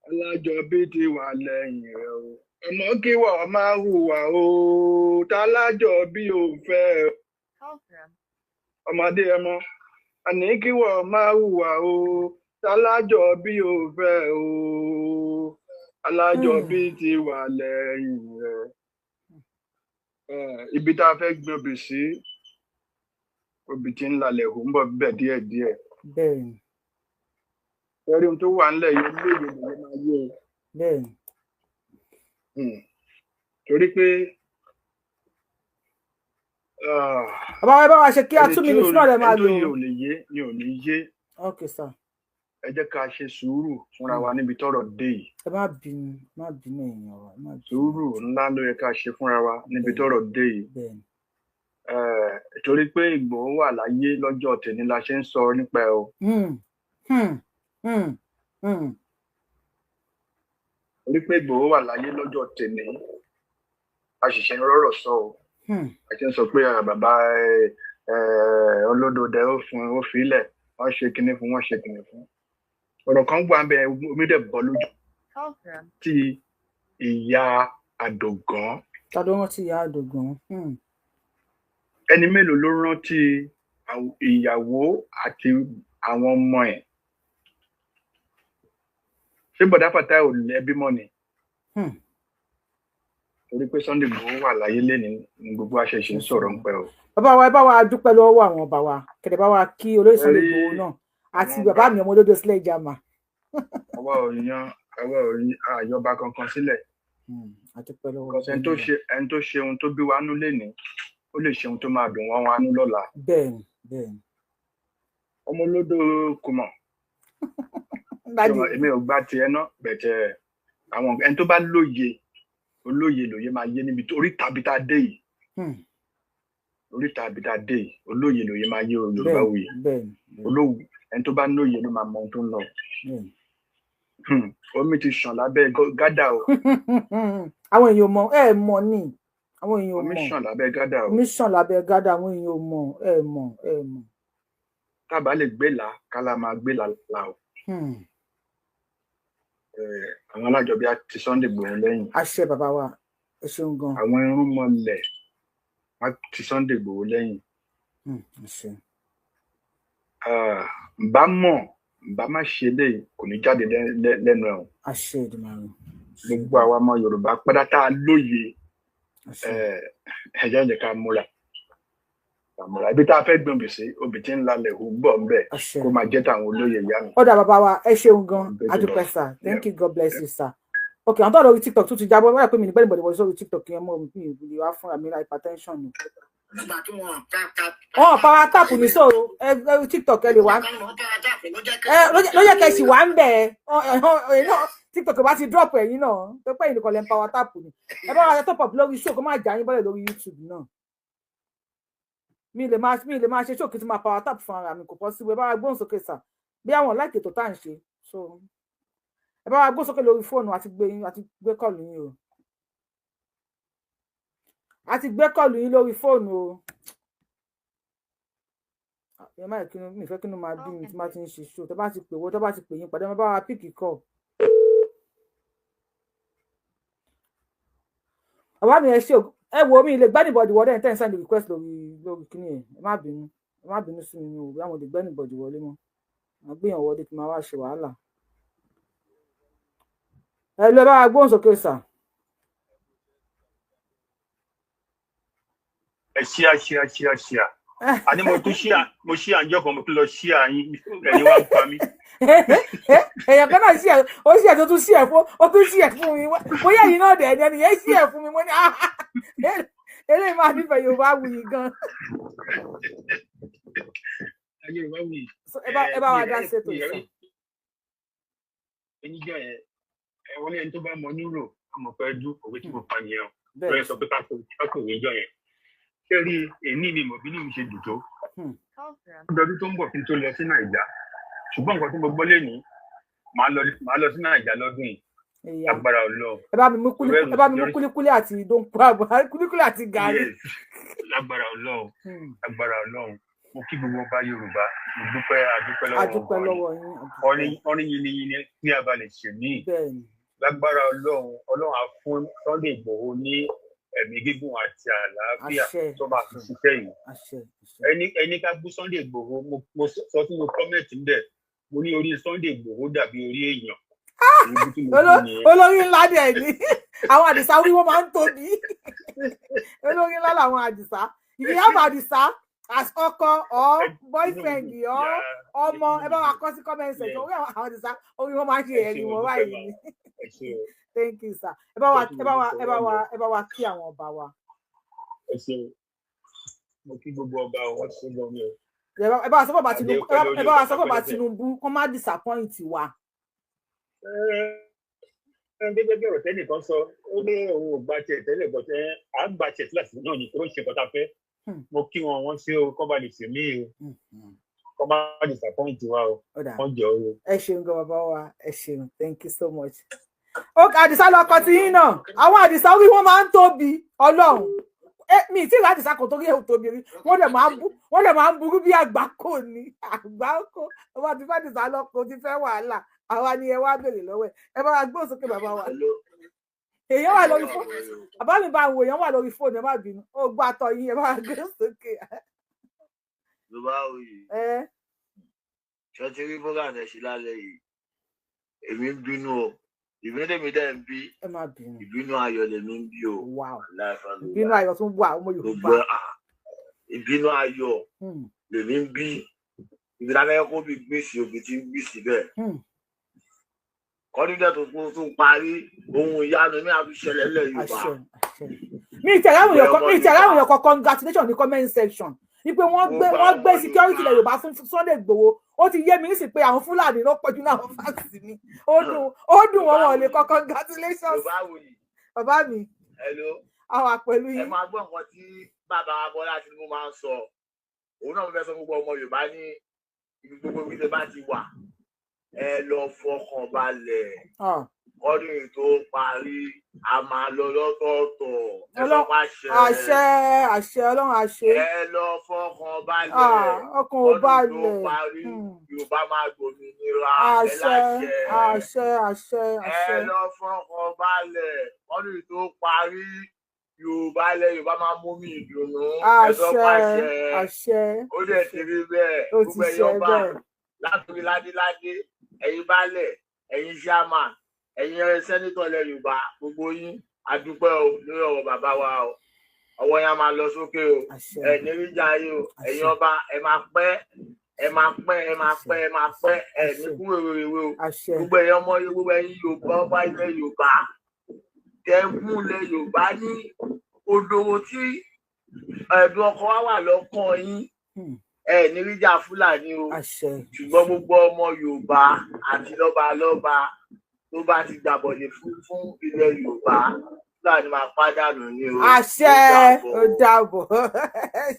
alájọbí ti wà lẹ́yìn rẹ ooo ọmọ kí wọ́n máa hùwà ooo tálájọbí ò fẹ́ ọmọdé ọmọ àní kí wọ́n máa hùwà ooo tálájọbí ò fẹ́ ooo alájọbí ti wà lẹ́yìn rẹ ibi tá a fẹ́ gbin obì sí obì tí ń lalẹ̀ hù ń bọ̀ bẹ́ẹ̀ díẹ̀díẹ̀. bẹ́ẹ̀ni. ẹ̀rí ohun tó wà ńlẹ̀ yìí lóye lóye máa yé o. bẹ́ẹ̀ni. torí pé bàbá wa ẹ bá wa ṣe kí a 2 minutes náà lè máa lò. ẹni tó yẹ ò lè yé ni ò ní yé. okay sir. ẹ jẹ́ ká ṣe sùúrù fúnra wa níbi tọ́rọ̀ dé yìí. ẹ má bínú èèyàn wa. sùúrù ńlá ló yẹ ká ṣe fúnra wa níbi tọ́rọ̀ dé yìí. torí pé Ìgbòho wà láyé lọ́jọ́ tèmi la ṣe ń sọ nípa ẹ o. torí pé Ìgbòho wà láyé lọ́jọ́ tèmi a sì ṣe ń rọ́rọ̀ sọ o. a ṣe ń sọ pé bàbá olódòdè ó fi ilẹ̀ wọ́n ṣe kinní fún wọ́n ṣe kinní fún. ọ̀rọ̀ kan gbọ́ abẹ omi dẹ̀ bọ́ lójú tí ìyá Àdògán. tàdó rántí ìyá Àdògán. ẹni mélòó ló rántí ìyàwó àti àwọn ọmọ ẹ̀ ṣé bọ̀dá Fatai ò lẹ́bí mọ́ ni torí pé Sunday Igboho wà láyé lẹ́ni ní gbogbo àṣẹṣe ń sọ̀rọ̀ ń pẹ́ o. bàbá wa ẹ bá wa dúpẹ́ lọ́wọ́ àwọn ọba wa kẹ̀dẹ̀ bá wa kí olóyè Sunday Igboho náà àti bàbá mi ọmọ olódò sílẹ̀ ìjàmà. àwa ò àyọba kankan sílẹ̀. ẹni tó ṣe ohun tó bí wa nú lẹ́ni ó lè ṣe ohun tó máa dùn wọ́n wá nú lọ́la. bẹ́ẹ̀ni. ọmọ olódò kò mọ̀ èmi ò gbà tiẹ̀ náà bẹ̀tẹ̀ àwọn ẹni tó bá lóye olóye máa yé níbi tó oríta bí tá a dé yìí olóye lòye máa yé Yorùbá òye olówó ẹni tó bá lóye ló máa mọ ohun tó ń lọ. omi ti ṣàn lábẹ́ gádà o. àwọn èèyàn mọ̀ ẹ mọ̀ ni àwọn èèyàn mọ̀ omi ṣàn lábẹ́ gádà o. omi ṣàn lábẹ́ gádà àwọn èèyàn mọ̀ ẹ mọ̀. tábà lè gbé là kálá máa gbé là o. àwọn alájọbí àti Sunday Igboho lẹ́yìn. àṣẹ bàbá wa ẹ ṣeun gan. àwọn irúnmọlẹ̀ àti Sunday Igboho lẹ́yìn. bá mọ̀ bá má ṣe lè kò ní jáde lẹ́nu ẹ̀ o. àṣẹ Èdùmàrè. gbogbo àwa ọmọ Yorùbá pátá lóye ẹ̀jẹ̀ ẹ̀jẹ̀ ká múra ibi tá a fẹ́ gbọ́n bèsè obì tí ń lalẹ̀ ò gbọ́ ń bẹ̀ kó máa jẹ́ tàwọn olóyè ìyá mi. ọ̀dà bàbá wa ẹ ṣeun gan adúpẹ́ sir thank you God bless you sir. ok àwọn tó wà lórí TikTok tún ti jábọ́ wọ́n yà pé mi ní bẹ́ẹ̀ ni bọ̀dẹ̀ sórí TikTok yẹn mọ́ mi ìbùdó wá fún àmì hypertension ni. power tap ní so TikTok ẹ lè wá ló yẹ kẹ́ sì wá ń bẹ̀ TikTok bá ti drop ẹ̀yìn náà tó pẹ́ ìnìkan lẹ́ ń power tap ni ẹ bá wa top up lórí show kó má jà yín bọ́lẹ̀ lórí YouTube náà. mi lè máa ṣe ṣókè tí máa power tap fún ara mi kò possible ẹ bá wa gbóhùn sókè sà bí àwọn láìkè tó tá à ń ṣe so ẹ bá wa gbóhùn sókè lórí fóònù àti gbé kọlù yín o àti gbé kọlù yín lórí fóònù o ẹ má kí mi fẹ́ kí ló máa bí mi tí má ti ń ṣe ṣó tó bá ti pè wọ́n tó bá ti pè yín padà ẹ bá wa píìkì kọ́ bàbá mi ẹ ṣe ẹ wo mi lè gbẹ́ anybody wọlé ẹ̀ tẹ́ ń send request lórí kíní ẹ̀ ẹ má bínú sí mi o bí àwọn lè gbẹ́ anybody wọlé mọ́ màá gbìyànjú wọlé kí n máa wá ṣe wàhálà. ẹ lọ bá wa gbóhùn sókè sà. ẹ ṣíà àní mo ṣí àjọ kan mo tún lọ ṣí àyín ẹ̀yin wá ń pa mí. èèyàn kan náà ṣí ẹ ó ṣí ẹ tó tún ṣí ẹ fún mi bóyá yìí náà dẹ̀ ẹni yẹn ṣí ẹ fún mi mo ní eléyìí máa nífẹ̀ẹ́ Yorùbá wuyì gan. Yorùbá wuyì. ẹ bá wa dá ṣètò ìsàn. oníjọ́ yẹn wọ́n ní ẹni tó bá mọ nílò ọmọ fẹ́ dú òwe tí mo pa nìyẹn lọ́yẹ̀ sọ pé ká kò wé jọ yẹn ṣé rí èní ni mo bí ní mi ṣe dùn tó ọdọọdún tó ń bọ̀ kí n tó lọ sí nàìjà ṣùgbọ́n nǹkan tí mo gbọ́ lẹ́ni màá lọ sí nàìjà lọ́dún yìí agbára Ọlọ́run. ẹ bá mi mú kúlíkúlí àti ìdónkù àbọ̀ kúlíkúlí àti gàrí. lágbára Ọlọ́run mo kí gbogbo ọba Yorùbá mo dúpẹ́ lọ́wọ́ yín ọ̀rìn yìnyín ní abalẹ̀ ṣèmí lágbára Ọlọ́run á fún Sunday Igboho ní ẹ̀mí gígùn àti àlàáfíà tó máa fi ṣiṣẹ́ yìí ẹni ká gbú Sunday Igboho mo sọ fún mo kọ́mẹ̀tì ń bẹ̀ mo ní orí Sunday Igboho dàbí orí èèyàn. olórí ńlá dẹ̀ ni àwọn àdìsá orí wọn máa ń tóbi olórí ńlá làwọn àdìsá ìyá àdìsá as ọkọ or boyfriend or ọmọ ẹ bá wa kọ sí comment section orí àwọn àdìsá orí wọn máa ń ṣe ẹ̀rí wọn báyìí ni thank you sir ẹ bá wa kí àwọn ọba wa. ẹ ṣeun mo kí gbogbo ọba wọn ṣe gan ni o. ẹ bá wa sọ fún ọba Tinubu kó má disappoint wa. gẹ́gẹ́ bí ọ̀rọ̀ tẹ́nìkan sọ ó ní òun ò gba tiẹ̀ tẹ́lẹ̀ bọ̀ tẹ́ à ń gba tiẹ̀ sílẹ̀ náà ní tó ń ṣe kọ́ta fẹ́ mo kí wọn ṣe o kọ́ bá lè ṣe mí o kọ́ bá disappoint wa o wọ́n jọ o. ẹ ṣeun gan bàbá wa ẹ ṣeun thank you so much. ó àdìsá lọkọ tí yín náà àwọn àdìsá orí wọn máa ń tóbi Ọlọ́run mi tí ìwádìí sáko torí ẹ̀ ò tóbi rí wọ́n dẹ̀ máa ń burú bí àgbákò ní àgbákò ọba tí fàdìsá lọkọ ti fẹ́ wàhálà àwa ni ẹ wá bèrè lọ́wọ́ ẹ bá wa gbọ́ sókè bàbá wa èèyàn wà lórí fóònù bàbá mi bá wo èèyàn wà lórí fóònù ẹ má bínú ó gbọ́ àtọ̀ yín ẹ bá wa gbé sókè. ló bá òye ṣọtí rí bọ́gà rẹ̀ sí lálẹ́ yìí èmi ń bínú o ìbínú tèmi dẹ̀ ń bí ìbínú ayọ̀ lèmi ń bí o ìbínú ayọ̀ tún wà ọmọ Yorùbá ìbínú ayọ̀ lèmi ń bí ibi lábẹ́ kó bí gbèsè òbí tí ń gbèsè bẹ́ẹ̀ kọ́dún dẹ̀ tó tún parí ohun ìyanu ní àfiṣẹlẹ̀ ilẹ̀ Yorùbá. mi ìtẹ̀lé àwọn èèyàn kan congratulation ní comment section wípé wọ́n gbé security ilẹ̀ Yorùbá fún Sunday Igboho ó ti yé mi ní sí pé àwọn Fúlàní ló pọ̀jù náà wọ́n fásitì ni ó dùn wọn lè kọ́ congratulations bàbá mi àwọn pẹ̀lú yín. ẹ máa gbọ́ nǹkan tí bàbá Bọ́lá Tinubu máa ń sọ òun náà fẹ́ sọ gbogbo ọmọ Yorùbá ní ibi gbogbo ibi tẹ́ bá ti wà ẹ lọ fọkàn balẹ̀ ọdún tó parí a máa lọ lọ́tọ̀ọ̀tọ̀ ẹ lọ pàṣẹ àṣẹ Ọlọ́run àṣẹ ẹ lọ fọkàn balẹ̀ ọkàn ò balẹ̀ ọdún tó parí Yorùbá máa gbòmìnira àṣẹ ẹ lọ fọkàn balẹ̀ ọdún tó parí Yorùbá Yorùbá máa mú mi ìdùnnú ẹ lọ pàṣẹ ó dẹ̀ ti rí bẹ́ẹ̀ gbogbo ẹ̀yọ́ bá látòrí ládéládé ẹ̀yin baálẹ̀ ẹ̀yin chairman ẹ̀yin sẹ́nitọ̀ ilẹ̀ Yorùbá gbogbo yín adúpẹ́ o lórí ọ̀rọ̀ bàbá wa o ọwọ́ yẹn máa lọ sókè o ẹ̀ níríjà yìí o ẹ̀yin ọba ẹ máa pẹ́ ẹ̀ ní kú wéwèwé o gbogbo ẹ̀yin ọmọ gbogbo ẹ̀yin Yorùbá ọba ilẹ̀ Yorùbá tẹ̀kún ilẹ̀ Yorùbá ní odòwò tí ẹ̀dùn ọkọ̀ wa wà lọ́kàn yín níríjà Fúlàní o ṣùgbọ́n gbogbo ọmọ Yorùbá àti lọ́balọ́ba tó bá ti gbàbọ̀dé fún ilẹ̀ Yorùbá Fúlàní máa pàdánù ní o. àṣẹ ó dàbọ̀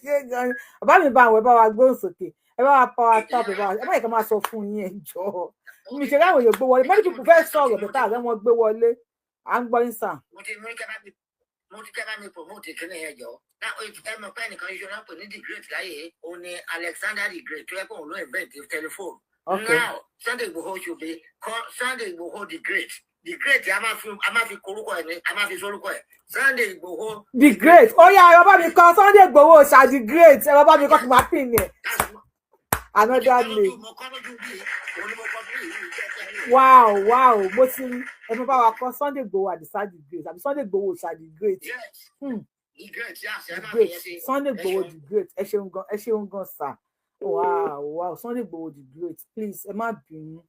ṣé gan ni bàbá mi bá àwọn ẹ bá wa gbóhùn sókè ẹ bá wa power tap ẹ bá yẹ ká máa sọ fún yín ẹjọ́ mi ṣe láwọn èèyàn gbé wọlé many people fẹ́ sọ̀rọ̀ bẹ̀tà àgbẹ̀ wọn gbé wọlé à ń gbọ́ yín sàn. mo ti kẹ́ bá mi promote ìkíni yẹn jọ ẹ mọ̀ pé ẹnìkan iṣẹ́ náà pè ní the great láyé òun ni Alexander the Great tó yẹ kó òun ló invent telephone. Now Sunday Igboho should be called Sunday Igboho the Great. The Great a máa fi korúkọ ẹ̀ ní a máa fi sorúkọ ẹ̀ Sunday Igboho the Great ó yá ẹ bá mi kọ Sunday Igboho ṣá the Great ẹ bá mi kọ fún ma pin ni another name. wow mo ti ẹ mo bá wa kọ Sunday Igboho Adisa the Great àbí Sunday Igboho ṣá the Great. The Great, the Great. Sunday Igboho the Great. Ẹ ṣeun gan sir. Wow. Sunday Igboho the Great. Please, ẹ má bínú.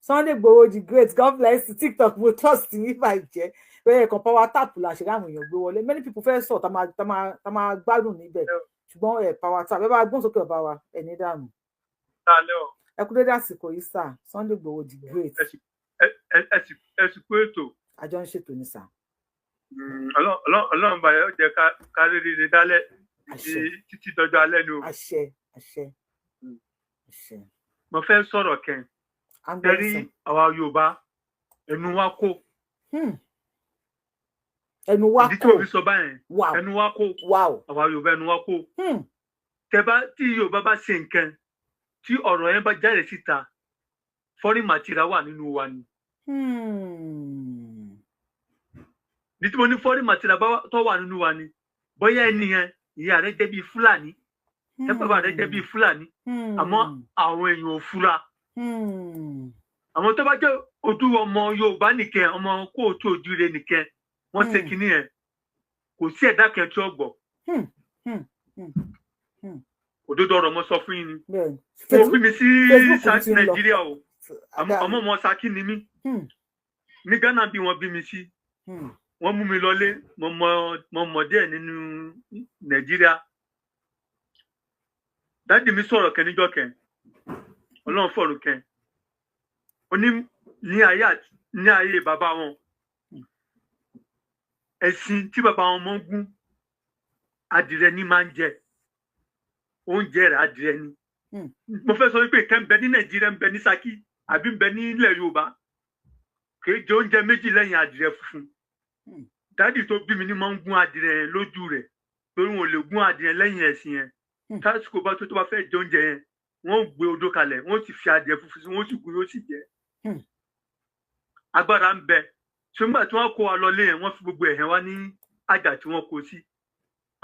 Sunday Igboho the Great. God bless you. TikTok will trust me if I jẹ́. Bẹ́ẹ̀ kan power tap la ṣe ráwọn èèyàn gbé wọlé. Many people fẹ́ sọ tá máa gbádùn níbẹ̀. Ṣùgbọ́n power tap ẹ bá gbọ́n sókè ọba wa ẹ̀ ní dànù. Ẹ kú dédé àsìkò yìí sir. Sunday Igboho the Great. ẹ sì kú ètò. àjọ ń ṣètò ní sàn. Ọlọ́run bá yóò jẹ́ ká rí rere dálẹ̀ títí dọjọ́ alẹ́ ni o. àṣẹ. mo fẹ́ sọ̀rọ̀ kẹ́ tẹ́rí àwa Yorùbá ẹnu wa kò. ẹnu wa kò ìdí tí mo fi sọ báyẹn ẹnu wa kò àwa Yorùbá ẹnu wa kò. tí Yorùbá bá ṣe nǹkan tí ọ̀rọ̀ yẹn bá jáde síta foreign material wà nínú wa ni. nítorí mo ní foreign material tó wà nínú wa ni bóyá ẹni yẹn ìyá rẹ̀ jẹ́ bíi Fúlàní bàbá rẹ̀ jẹ́ bíi Fúlàní àmọ́ àwọn èèyàn ò fura. àwọn tó bá jẹ́ ojú ọmọ Yorùbá nìkan ọmọ kóòtù òjúre nìkan wọ́n ṣe kínní yẹn kò sí ẹ̀dá kan tí ó gbọ́. òdodo ọ̀rọ̀ mo sọ fún yín ni mo bí mi sí Nàìjíríà o ọmọ ọmọ Ṣakí ni mí ní Ghana bí wọ́n bí mi sí wọ́n mú mi lọlé mo mọ̀ díẹ̀ nínú Nàìjíríà. dáàdì mi sọ̀rọ̀ kẹ́ níjọ́ kẹ́ Ọlọ́run fọ̀rọ̀ kẹ́ ó ní ní ayé bàbá wọn ẹ̀sìn tí bàbá wọn mọ́ ń gún adìrẹ ní máa ń jẹ oúnjẹ rẹ̀ adìrẹ ni. mo fẹ́ sọ wípé ìkẹ́ ń bẹ ní Nàìjíríà ń bẹ ní Ṣakí àbí ń bẹ ní ilẹ̀ Yorùbá kì í jẹ oúnjẹ méjì lẹ́yìn adìrẹ funfun. dáàdì tó bí mi ní máa ń gún adìrẹ yẹn lójú rẹ̀ torí wọn ò lè gún adìrẹ lẹ́yìn ẹ̀sìn yẹn. tásìkò bá tó bá fẹ́ jẹ oúnjẹ yẹn wọ́n gbé odó kalẹ̀ wọ́n ti fi adìrẹ funfun sí wọ́n sì gún yóò sì jẹ. agbára ń bẹ ṣùgbọ́n tí wọ́n kó wa lọlé yẹn wọ́n fi gbogbo ẹ̀hẹ́ wá ní àjà tí wọ́n kó sí.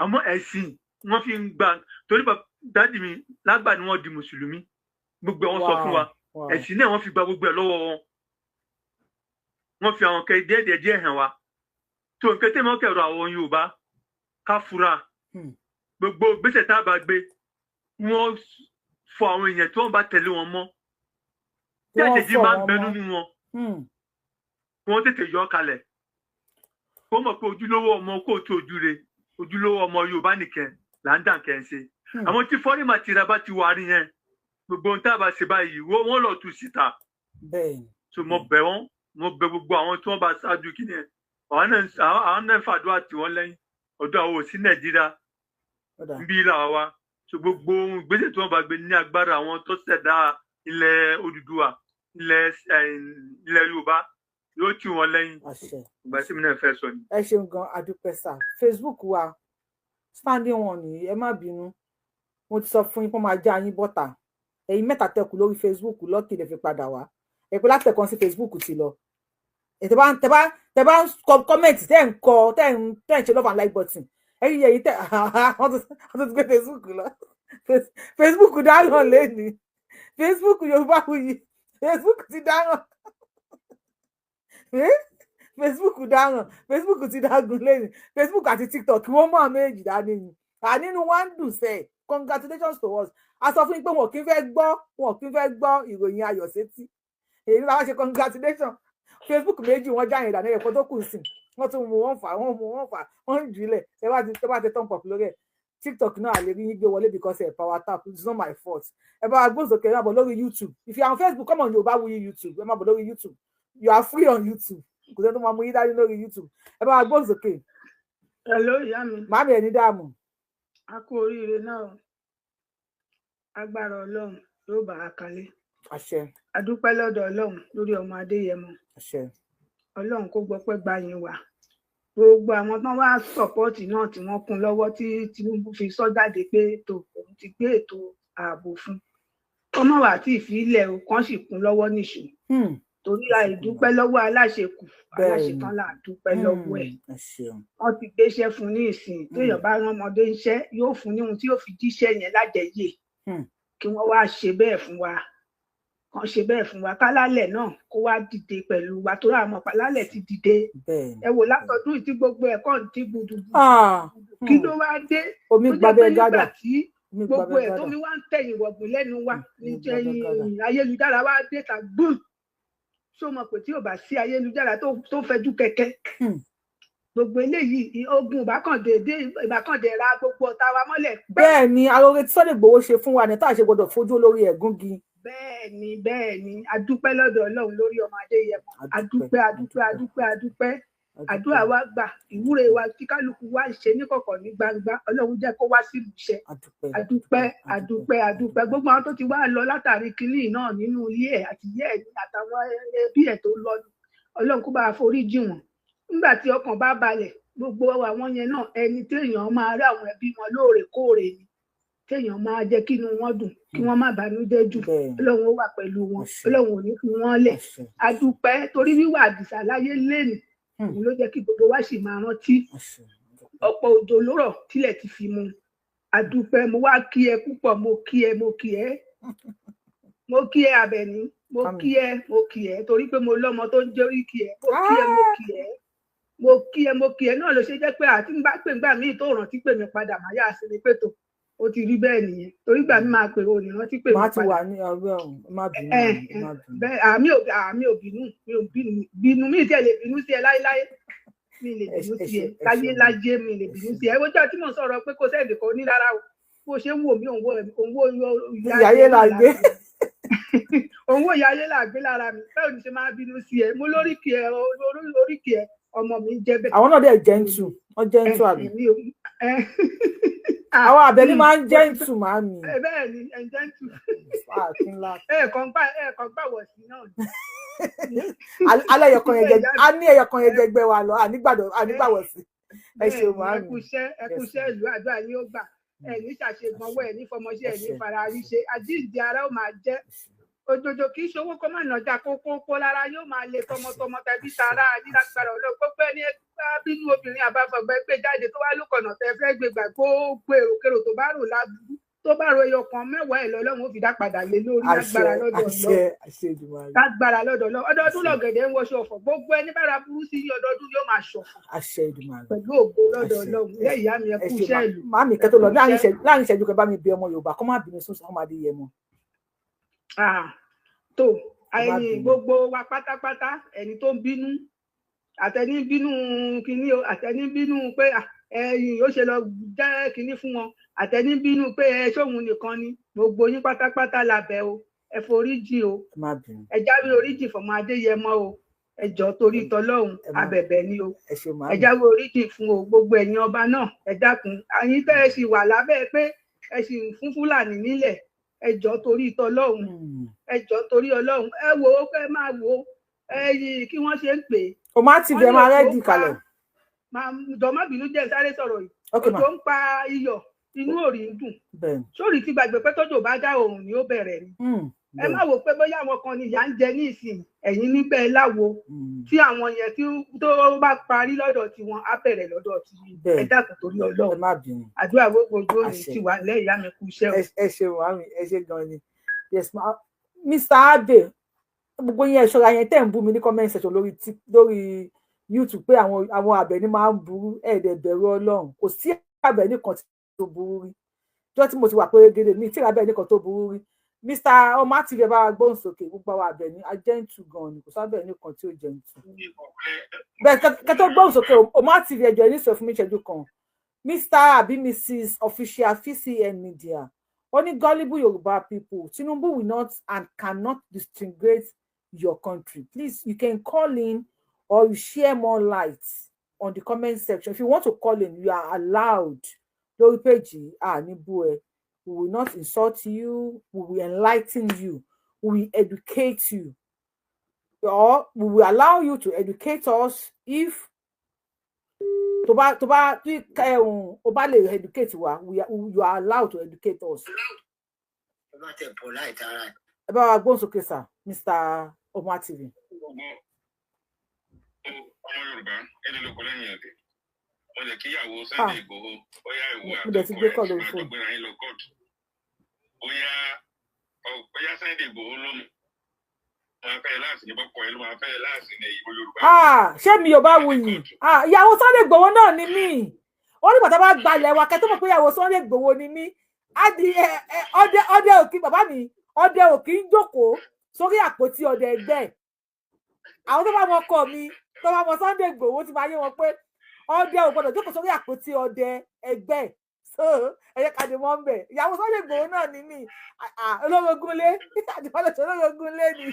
àmọ́ ẹ̀sìn wọ́n fi ń gbà torí dáàdì mi lágbà ni wọ́n di mùsùlùmí gbogbo wọn sọ fún wa ẹ̀sìn náà wọ́n fi gba gbogbo ẹ̀ lọ́wọ́ wọn. wọ́n fi àwọn kẹ́ díẹ̀ hàn wá tó nǹkan tẹ́ mọ́ kẹ̀rọ àwọn Yorùbá ká fura gbogbo gbèsè tá a bá gbé wọ́n fọ àwọn èèyàn tí wọ́n bá tẹ̀lé wọn mọ́ tí àjèjì máa ń bẹ nínú wọn wọ́n tètè yọ kalẹ̀ kó mọ̀ pé ojúlówó ọmọ kóòtù òjúre ojúlówó ọmọ Yorùbá nìkan là ń dà kẹ́ ń ṣe. àwọn tí foreign material bá ti wà rí yẹn gbogbo ohun tá a bá ṣe báyìí wọ́n lọ tú síta. so mo bẹ̀ wọ́n mo bẹ̀ gbogbo àwọn tí wọ́n bá ṣáájú kí ni àwọn náà fàdúrà tí wọ́n lẹ́yìn ọ̀dọ̀ àwọn òsì Nàìjíríà ń bí ilà wa so gbogbo ìgbésẹ̀ tí wọ́n bá gbé ní agbára àwọn tó ṣẹ̀dá ilẹ̀ Odùduwà ilẹ̀ Yorùbá yóò tì wọ́n lẹ́yìn ìgbà tí mi náà fẹ́ sọ ni. ẹ ṣeun gan adúpẹ́ sà Facebook wa standing one ni ẹ má bínú mo ti sọ fún yín pé máa já yín bọ́tà ẹ̀yin mẹ́ta tẹkù lórí Facebook lọ́kì lè fi padà wá ẹ pé látẹ̀kan sí Facebook ti lọ tẹ bá ń comment tẹ́ ń kọ tẹ́ ń ṣe love and like button ẹ̀yin yẹ yìí tẹ wọ́n tún ti gbé Facebook lọ Facebook dáhùn lẹ́ni Facebook Yorùbáwùyí Facebook ti dáhùn Facebook dáhùn Facebook ti dágùn lẹ́ni Facebook àti TikTok wọ́n mọ̀ méjì dání ni ànínú wọn ń dùn sẹ́ẹ̀ congratulations to us a sọ fún yín pé wọn kì í fẹ́ gbọ́ ìròyìn ayọ̀ sétí èyí bá wá ṣe congratulations Facebook méjì wọ́n jáyìn ìdáná ẹ̀kọ́ tó kù sí wọ́n tún mú wọn fà wọ́n ń jùlẹ̀ ẹ bá ti tán pọ̀ lórí ẹ̀ TikTok náà lè rí yín gbé wọlé because ẹ̀ power tap it's not my fault ẹ bá wa gbóòsókè ẹ má bọ̀ lórí YouTube if you are on Facebook come on Yorùbáwùyí YouTube ẹ má bọ̀ lórí YouTube you are free on YouTube kò sẹ́ni tó máa mú yín dání lórí YouTube ẹ bá wa gbóòsókè. Hello ìyá mi. Màámi ẹ̀ ní dààmú. A kú oríire náà agbára Ọlọ́run yóò bá a kalẹ̀. Àṣẹ. A dúpẹ́ lọ́dọ̀ Ọlọ́run lórí ọmọ Adéyẹmọ. Àṣẹ. Ọlọ́run kó gbọpẹ́ gbà yín wá gbogbo àwọn tán wá sọpọ́ọ̀tì náà tí wọ́n kún lọ́wọ́ tí Tinubu fi sọ jáde pé ètò òun ti gbé ètò ààbò fún ọmọ wa tí ìfilẹ̀ kan sì kún lọ́wọ́ nìṣó torí àìdúpẹ́ lọ́wọ́ aláṣekù aláṣetán là dúpẹ́ lọ́wọ́ ẹ̀ wọ́n ti gbéṣẹ́ fún ní ìsìn téèyàn bá rán ọmọdé iṣẹ́ yóò fún ní ohun tí yóò fi jíṣẹ́ yẹn lájẹyè kí wọ́n wá ṣe bẹ́ẹ̀ fún wa kan ṣe bẹ́ẹ̀ fún wa kálálẹ̀ náà kó wá dìde pẹ̀lú wa tó rà mọ́ pàlálẹ̀ ti dìde ẹ wò látọdún tí gbogbo ẹ̀ kàn ti gbùdùgbù kí ló wá dé omi gbàgbé gàdà gbogbo ẹ̀ tó mi wá ń tẹ̀yìn wọ̀gbìn lẹ́nu wa ní ayélujára wá dé ta gbùn ṣó mọ̀ pé tí ò bá sí ayélujára tó fẹjú kẹ̀kẹ́ gbogbo eléyìí ogun ìbákàndé ra gbogbo ọ̀tá wa mọ́lẹ̀. bẹ́ẹ̀ ni arore tí Sunday Igboho ṣe fún wa ní tá a ṣe gbọdọ̀ fojú olórí ẹ̀ gúngi bẹ́ẹ̀ ni adúpẹ́ lọ́dọ̀ Ọlọ́run lórí ọmọ Adéyẹmọ adúpẹ́ àdúrà wa gbà ìwúre wa tí kálukú wa ṣe níkọ̀kọ̀ ní gbangba Ọlọ́run jẹ́ kó wá sí ìmúṣẹ adúpẹ́ gbogbo àwọn tó ti wá lọ látàrí kinní náà nínú ilé ẹ̀ àti ìyá ẹ̀ àtàwọn ẹbí ẹ̀ tó lọ Ọlọ́run kó bá foríjì wọn nígbà tí ọkàn bá balẹ̀ gbogbo àwọn yẹn náà ẹni téèyàn máa rí àwọn ẹbí wọn lóòrèkóòrè ni téèyàn máa jẹ́ kí inú wọn dùn kí wọ́n má bànújẹ́ jù Ọlọ́run ó wà pẹ̀lú wọn Ọlọ́run ò ní fi wọ́n lẹ̀ adúpẹ́ torí wíwà Àdìsá láyé lénìí òun ló jẹ́ kí gbogbo wa sì máa rántí ọ̀pọ̀ òjò ló rọ̀ tílẹ̀ ti fi mu adúpẹ́ mo wá kí ẹ púpọ̀ mo kí ẹ Àbẹ̀ní mo kí ẹ torí pé mo lọ́mọ tó ń jẹ́ orí kí ẹ mo kí ẹ náà ló ṣe jẹ́ pé àti gbà míì tó rántí pè mí padà máa yá sí ni pé tó ó ti rí bẹ́ẹ̀ nìyẹn torí gbà mí máa pè ó ní rántí pè mí padà. má ti wà ní ọgbẹ́ ọ̀hún má bínú. bẹ́ẹ̀ àmì ò bínú mi tí ẹ lè bínú sí ẹ láéláé mi lè bínú sí ẹ láyé mi lè bínú sí ẹ ó jẹ́ tí mo sọ̀rọ̀ pé kò sẹ́ẹ̀dì kan ní rárá o bó ṣe ń wò mí òun ìyáyé là gbé òun wò ìyáyé là gbé lára mi bẹ́ẹ̀ ni ṣe máa bínú sí ẹ mo lóríkì ẹ ọmọ mi jẹ́ bẹ́ẹ̀. àwọn náà dẹ̀ jẹ́ǹtù wọ́n jẹ́ǹtù àbí. àwọn Àbẹ̀ní máa ń jẹ́ǹtù máa mi. bẹ́ẹ̀ ni jẹ́ǹtù. ẹ̀ẹ̀kan gbàwọ̀ sí náà. alẹ́ ẹ̀yọ̀kan yẹn jẹgbẹ́ wa lọ ànígbàwọ̀ sí. ẹ ṣeun máa mi. ẹkúṣẹ́ ìlú àdúrà ni ó gbà ẹ̀ní ṣàṣegbọnwọ́ ẹ̀ní fọmọṣẹ́ ẹ̀ní fararí ṣe àjíǹde ara ó máa jẹ́ òjòjò kì í ṣe owó kó má nàjà kókó lára yóò máa le tọmọtọmọ tàbí tara nílágbára ọlọ́gbọ́gbẹ́ ní bínú obìnrin àbáfọ̀gbẹ́ gbé jáde tó wá lókọ̀nà tẹ fẹ́ gbégbà gbogbo èròkèrò tó bá rò lábúrú tó bá ro ẹyọ kan mẹ́wàá ẹ̀ lọ́lọ́run ó fi dá padà lé lórí lágbára lọ́dọ̀ Ọlọ́run ọdọọdún lọ̀gẹ̀dẹ̀ ń wọṣọ ọ̀fọ̀ gbogbo ẹni bára burú sí ọdọọdún yóò máa ṣọ̀fọ̀ pẹ̀lú ògo lọ́dọ̀ Ọlọ́run ilé ìyá mi ẹ kú iṣẹ́ ìlú. màmí kẹtó lọ láàrin ìṣẹ́jú kẹ bá mi bí ọmọ Yorùbá kó má bínú sún ọmọ Adéyẹmọ. tó ẹ̀yin gbogbo wa pátápátá ẹni tó ń bínú àtẹni bínú kínní o àtẹni bínú pé ẹ̀yin yóò ṣe lọ jẹ́ kínní fún wọn àtẹni bínú pé ṣóhun nìkan ni gbogbo yín pátápátá lábẹ́ o ẹ foríjì o ẹ jáwé oríjì fọmọ Adéyẹmọ o ẹ jọ̀ọ́ torí tọlọ́hun abẹ̀bẹ̀ ni o ẹ jáwé oríjì fún o gbogbo ẹ̀yin ọba náà ẹ dákun àyín tẹ́ ẹ sì wà lábẹ́ pé ẹ sì ń fún Fúlàní nílẹ̀ ẹ jọ̀ọ́ torí tọlọ́hun ẹ jọ̀ọ́ torí Ọlọ́run ẹ wò ó fẹ́ máa wò ó kí wọ́n ṣe ń pè é. o má ti bẹ̀ máa rẹ́dì kalẹ̀. dọ̀mọ́bìnú jẹ́ sáré sọ̀rọ̀ yìí òjò ń pa iyọ̀ inú òrì ń dùn sórí ti gbàgbé pé tójò bá dá oòrùn ni ó bẹ̀rẹ̀ ni ẹ má wò pé bóyá àwọn kan ni ìyà ń jẹ ní ìsìn ẹ̀yin níbẹ̀ láwo tí àwọn yẹn tí tó bá parí lọ́dọ̀ tiwọn á bẹ̀rẹ̀ lọ́dọ̀ tí ẹ dákun torí Ọlọ́run àdúrà gbogbo ojú òní ti wà lẹ́yìn ìyá mi kú iṣẹ́ o. ẹ ṣe wàmí ẹ ṣe gan ni yes ma Mr. Abe gbogbo yẹn ṣọ́ra yẹn tẹ́ ń bú mi ní comment section lórí YouTube pé àwọn Àbẹ̀ní máa ń burú ẹ̀ẹ́dẹ̀ bẹ̀rù Ọlọ́run kò sí Àbẹ̀ní kan tó burú rí jọ́ tí mo ti wà pé gèdè mi tí Àbẹ̀ní kan tó burú rí Mr. Ọmátìrẹ bá gbóhùn sókè gbogbo àwọn Àbẹ̀ní ajẹ́ǹtù gan ni kò sábẹ̀ní kan tí ó jẹ́ǹtù bẹ́ẹ̀ kẹ́tọ́ gbóhùn sókè Ọmátìrẹ ẹjọ́ ní sọ fún mi ìṣẹ́jú kan Mr. àbí Mrs. Official VCN Media only gullible Yoruba people Tinubu will not and cannot distinguish your country. Please, you can call in or you share more light on the comment section. If you want to call in, you are allowed. Lórí page níbú ẹ. We will not insult you. We will enlighten you. We will educate you. Or we will allow you to educate us if tó bá lè educate wa. You are allowed to educate us. Ẹ bá wa gbóhùn sókè sà, Mr. Ọmátìrẹ. ọmọ Yorùbá ẹni ló kọ lẹ́yìn ẹ̀dẹ̀ wọ́n lè kíyàwó Sunday Igboho bóyá ìwọ àtọkọ ẹ̀ máa gbéra yín lọ kóòtù bóyá Sunday Igboho ló mú máa fẹ́ láàsì ní bọ́kọ̀ ẹ̀ ló máa fẹ́ láàsì ní ìbò Yorùbá. ṣé mi ò bá wù yìí ìyàwó Sunday Igboho náà ni mí ó ní bàtà bá gbalẹ̀ wa kẹ́tọ́ mọ̀ pé ìyàwó Sunday Igboho ni mí ọdẹ òkì bàbá mi ọdẹ òkì ń jókòó sórí àpótí ọdẹ ẹgbẹ́ àwọn tó bá mọ ọkọ mi tó bá mọ Sunday Igboho ti máa yé wọn pé ọdẹ ò gbọdọ̀ jókòó sórí àpótí ọdẹ ẹgbẹ́ so ẹyẹ kàdé mọ ń bẹ ìyàwó Sunday Igboho náà ní mí olórogúnlé àdìpọlọ tó olórogúnlé ni.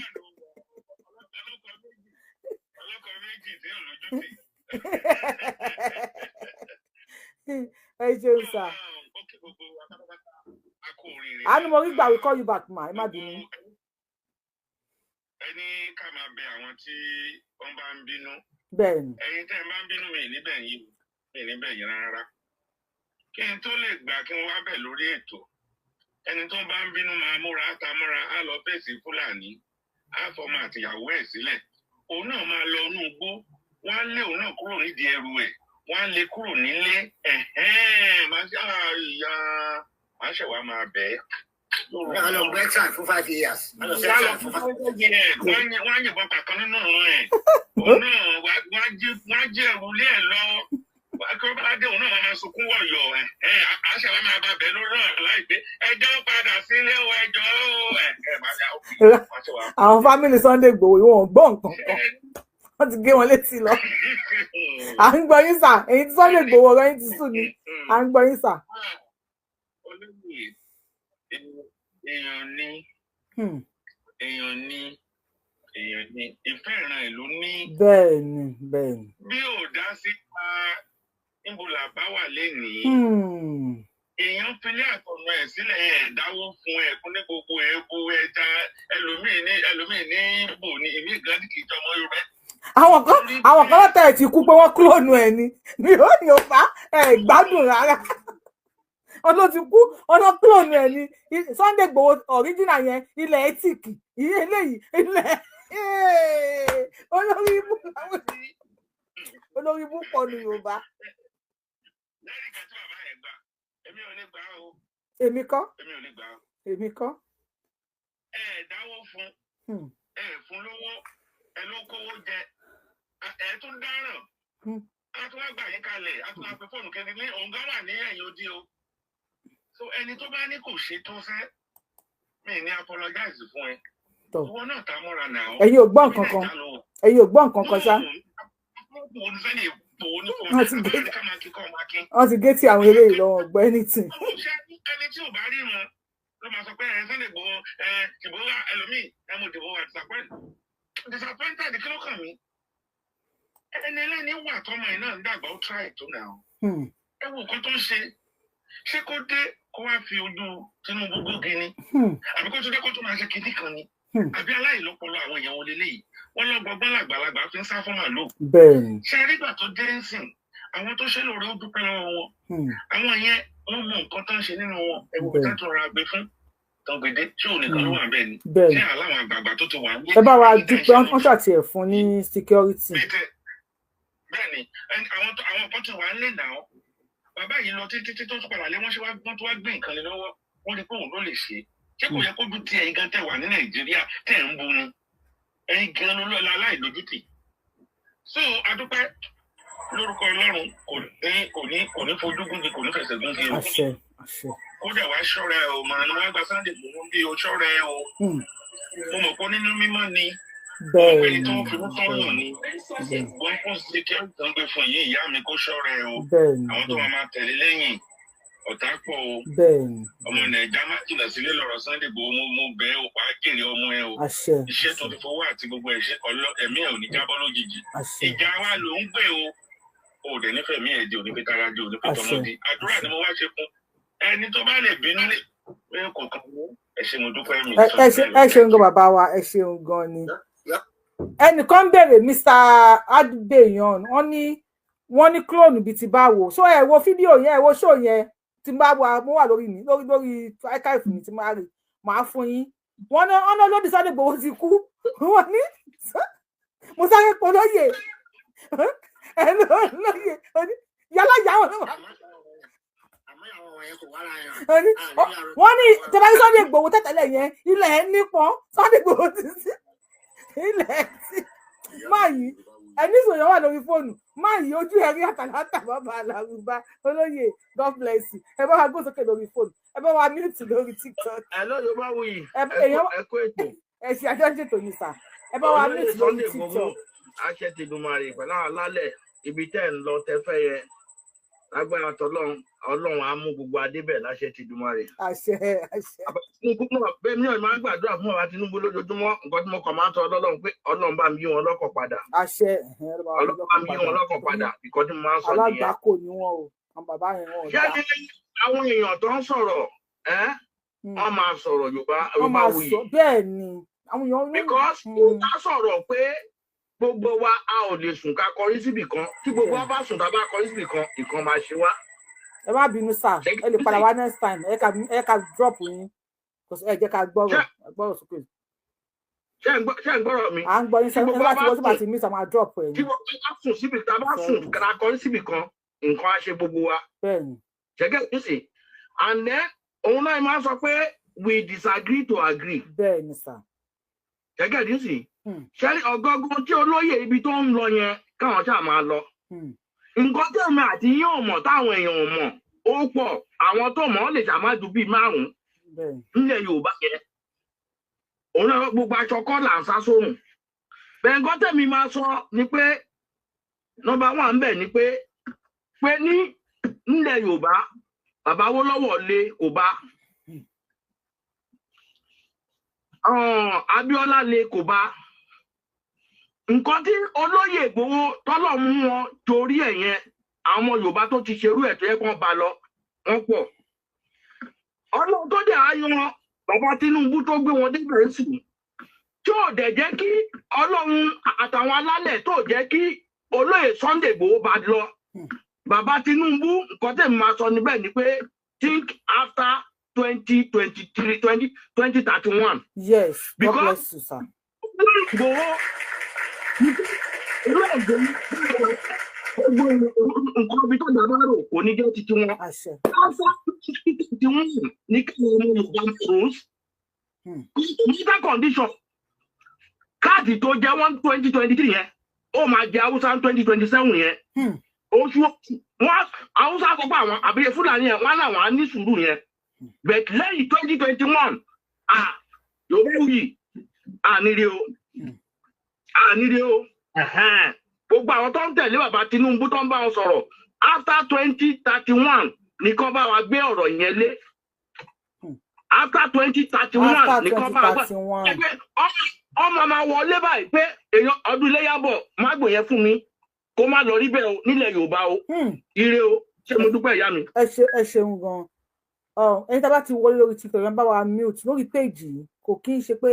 ẹ ṣeun sá àánú mo rí gbà we call you back ma ẹ má bínú. ẹni ká máa bẹ àwọn tí wọ́n bá ń bínú. bẹ́ẹ̀ni. ẹ̀yin tẹ́ ẹ máa ń bínú mi níbẹ̀ yìí rárá. kí n tó lè gbà kí n wá bẹ̀ lórí ètò ẹni tó bá ń bínú máa múra tamọ́ra á lọ fèsì Fúlàní á fọmọ àtìyàwó ẹ̀ sílẹ̀ òun náà máa lọ inú igbó wọ́n á lé òun náà kúrò nídìí ẹrù ẹ̀ wọ́n á lé kúrò nílé máa ṣẹ̀wá máa bẹ̀ ẹ́. wọ́n lọ Brexit fún 5 years. wọ́n á yìnbọn kàkan nínú ọ̀rọ̀ ẹ̀ òun náà wọ́n á jẹ́ ẹrù lé ẹ̀ lọ akọ́bádé òun náà máa sunkún wọ̀yọ̀ àṣẹwà máa bá bẹ̀ lórí ọ̀rọ̀ láìpẹ́ ẹjọ́ padà sílé o ẹjọ́ máa dá òkè. àwọn fámìlì Sunday Igboho wọn ò gbọ́ nǹkan kan wọ́n ti gé wọn létí lọ. à ń gbọ́ yín sà èyí tí Sunday Igboho ọ̀rọ̀ yín ti sùn ni à ń gbọ́ yín sà. èèyàn ní ìfẹ́ ìran ìlú ní. bẹ́ẹ̀ni. bí ò dá sí pa níbo làbá wà lénìí. èèyàn filé àtọ̀nà ẹ̀ sílẹ̀ ẹ̀ dáwó fún ẹ̀kún ní gbogbo ẹ̀kú ẹja ẹlòmíì ní ibò ní ìmí ìgbàdì kì í tọmọ Yorùbá. àwọn kan lọ́tà ẹ̀ ti kú pé wọ́n kúlónù ẹ̀ ni mi ò Yorùbá ẹ̀ gbádùn rárá ọ̀nà ti kú ọ̀nà kúlónù ẹ̀ ni Sunday Igboho original yẹn ilẹ̀ ethic eléyìí ilẹ̀ olórí ibú pọ̀ ní Yorùbá. èmi kọ́. ẹ dáwọ́ fún ẹ fún lówó ẹ ló kówó jẹ ẹ tún dáràn a tún wá gbà yín kalẹ̀ a tún wá pe fóònù kẹ́ni ní òǹgá wà ní ẹ̀yìn odi o so ẹni tó bá ní kò ṣe tó fẹ́ mi ní apologize fún ẹ ìwọ náà ta mọ́ra náà. ẹ̀yin ò gbọ́ nǹkan kan ṣá. wọ́n ti gé tí àwọn eléyìí lọ́wọ́ gbọ́ anything. ẹni tí ò bá rí wọn ló máa sọ pé Sunday Igboho ìbò wa ẹlòmíì mo dìbò wa disappointed kí ló kàn mí. ẹni ẹlẹ́ni wà tọ́mọ ẹ̀ náà ń dàgbà ó try tó náà. ẹ wo nǹkan tó ń ṣé kó dé kó wá fi ojú Tinubu gbógi ni àbí kó tó dé kó tó máa ṣe kinní kan ni àbí aláìlọ́pọlọ àwọn èèyàn wọlé léyìí wọ́n lọ́gbọ́gbọ́n làgbàlagbà fi ń sá fún màlúù. bẹ́ẹ̀ni. ṣe nígbà tó dé ń sìn àwọn tó ṣe lóore ó dúpẹ́ lọ́wọ́ wọn àwọn yẹn wọ́n mọ nǹkan tó ń ṣe nínú wọn ẹ̀wò tó tó ra gbé fún tọ̀gbẹ̀dẹ tí òun nìkan ló wà bẹ́ẹ̀ ni ṣé àláwọn àgbààgbà tó ti wà ní. ẹ bá wa dúpẹ́ wọ́n ṣàtì ẹ̀ fún ní security. bẹ́ẹ̀ni àwọn kan ti wà ń lè náà bàbá yìí lọ títí tó tún padà lé wọ́n tó wá gbé nǹkan lé lọ́wọ́ wọ́n rí pé òun ló lè ṣe ṣé kò yẹ kó dún tí ẹ̀yin gan tẹ́ wà ní Nàìjíríà tẹ́ ń bu ni ẹ̀yin gan ló lọ́la aláìlójútì so adúpẹ́ lórúkọ Ọlọ́run kò ní fojú gúngi kò ní fẹsẹ̀ gúngi o kódà wá ṣọ́ra ẹ o màá ní wọ́n gba Sunday Igboho bí o ṣọ́ra ẹ o mo mọ̀ pé nínú mímọ́ ni ẹni tó ń fi tọ́yàn ni wọ́n kún sí kí wọ́n gbé fún yìí ìyá mi kó ṣọ́ra ẹ o àwọn tó máa tẹ̀lé lẹ́yìn ọ̀tá pọ̀ o ọmọ Nàìjíríà má jìnnà sílé lọ́rọ̀ Sunday Igboho mo bẹ̀ ẹ́ o pa á kéré ọmọ ẹ o iṣẹ́ tó ti fowó àti gbogbo ẹ̀mí ẹ̀ ò ní jábọ́ lójijì ìjà wa ló ń gbé o dẹ̀ nífẹ̀ẹ́ mi ẹ̀ di òní pété ara di òní pété ọmọdé àdúrà ni mo wá ṣe fún ẹni tó bá lè bínú lè pé kò kàn mú ẹ ṣé mo dúpẹ́ mi. ẹ ṣeun gan bàbá wa ẹ ṣeun gan ni ẹnìkan béèrè Mr. Adbeyan wọ́n ní clone bíi ti báwo so ẹ wo fídíò yẹn ẹ wo show yẹn tí mo wà lórí mi lórí archive mi tí máa rí màá fún yín wọ́n ní lódì Sunday Igboho ti kú wọ́n ní mo sáré polóyè ẹ lóye yálà yàwó náà wọ́n ní tẹ́lá Sunday Igboho tẹ́tẹ́lẹ̀ yẹn ilẹ̀ ẹ̀ nípọn Sunday Igboho ti sí ilẹ̀ tí máa yìí ẹni ìsòyàn wà lórí fóònù máa yìí ojú ẹ̀rí àtàlátà bàbá alárùbá olóyè God bless you ẹ bá wa gbó sókè lórí fóònù ẹ bá wa mute lórí TikTok. ẹ lọ́yọ̀ bá wù yìí ẹ kó ètò. ẹ ṣe àjọ ṣètò yìí sà ẹ bá wa mute lórí TikTok. aṣẹ ti dùn màrè pẹ̀lú àwọn alálẹ̀ ibi tẹ́ ń lọ tẹ́fẹ́ yẹ lágbára tọlọ́run Ọlọ́run á mú gbogbo adébẹ̀ láṣẹ ti Èdùmàrè. àṣẹ. bẹ́ẹ̀ mi ò máa ń gbàdúrà fún bàbá Tinubu lójoojúmọ́ nǹkan tí mo kàn máa ń tọ Ọlọ́run pé Ọlọ́run bá mi yí wọn lọ́kàn padà. àṣẹ. Ọlọ́run bá mi yí wọn lọ́kàn padà nǹkan tí mo máa ń sọ nìyẹn. alágbàkọ ni wọn o àwọn bàbá yẹn wọn ò dá. ṣé àwọn èèyàn tó ń sọ̀rọ̀ wọ́n máa sọ̀rọ̀ Yorùbá wuyì. bẹ́ẹ̀ ni àwọn èèyàn. because kò bá sọ̀rọ̀ pé gbogbo wa a ò lè sùn ká kọrí síbì kan tí gbogbo wa bá sùn tá a bá kọrí síbì kan ìkan máa ṣe wá. ẹ má bínú sá ẹ lè padà wá next time ẹ ká drop yín ẹ jẹ́ ká gbọ́rọ̀ sókè. ṣé ń gbọ́rọ̀ mi. à ń gbọ́ yín sẹ́yìn nígbà tí wọ́n ti bá ti mí sọ máa drop ẹ̀ ní. tí gbogbo wa sùn síbì tá a bá sùn ká kọrí síbì kan nǹkan á ṣe gbogbo wa. bẹ́ẹ̀ni. ṣẹ́gẹ́ nísì and then òun náà máa ń sọ pé we disagree to agree. bẹ́ẹ̀ni sá. ṣẹ́gẹ́ nísì ṣẹ́rí ọgọ́gún tí olóyè ibi tó ń lọ yẹn káwọn ṣáà máa lọ. nǹkan tí èmi àti yín ò mọ̀ táwọn èèyàn ò mọ̀ ó pọ̀ àwọn tó mọ̀ ọ́ lè ṣàmájú bíi 5 nílẹ̀ Yorùbá yẹn. òun náà gbogbo aṣọ kọ́ là ń sá sórùn. bẹ́ẹ̀ nǹkan tẹ̀mí máa sọ ni pé nọ́mbà 1 bẹ̀ ni pé ní nílẹ̀ Yorùbá bàbá Awólọ́wọ̀ lé kò bá. Abíọ́lá lé kò bá. Nǹkan tí olóyè Ìgbòho tọ́lọ̀ mú wọn torí ẹ̀ yẹn àwọn ọmọ Yorùbá tó ti ṣerú ẹ̀ tó yẹ kán bá lọ wọ́n pọ̀. Ọlọ́run tó dẹ̀ á yan bàbá Tinubu tó gbé wọn débẹ̀ sí tí ò dẹ̀ jẹ́ kí Ọlọ́run àtàwọn alálẹ̀ tó jẹ́ kí olóyè Sunday Ìgbòho bá lọ. Bàbá Tinubu nǹkan tẹ̀ máa sọ níbẹ̀ ni pé think after 2031. Yes, God bless you, sir. Nǹkan bí tó dábàá rò kò ní jẹ́ títí wọn. Títí wọn ní kí ọmọ Yorùbá rules. Medical condition káàdì tó jẹ́ 2023 yẹn ó máa jẹ́ Haúsá 2027 yẹn. Oṣù wọn Haúsá sọ pé àwọn àbíyẹ Fúlàní yẹn wọn làwọn á ní sùúrù yẹn. But lẹ́yìn 2021 Yorùbá wuyì àníre o. Gbogbo àwọn tó ń tẹ̀lé bàbá Tinubu tó ń bá wọn sọ̀rọ̀ after 2031 nìkan bá wa gbé ọ̀rọ̀ yẹn lé. After 2031 nìkan bá wa gbé ọmọ máa wọlé báyìí pé èèyàn ọdún Iléyá bọ̀ má gbò yẹn fún mi kó má lọ rí bẹ́ẹ̀ o nílẹ̀ Yorùbá o ire o ṣé mo dúpẹ́ ìyá mi. ẹ ṣeun gan ẹni tá a bá ti wọlé lórí TikTok yẹn bá wa mute lórí péjì yìí kò kí ń ṣe pé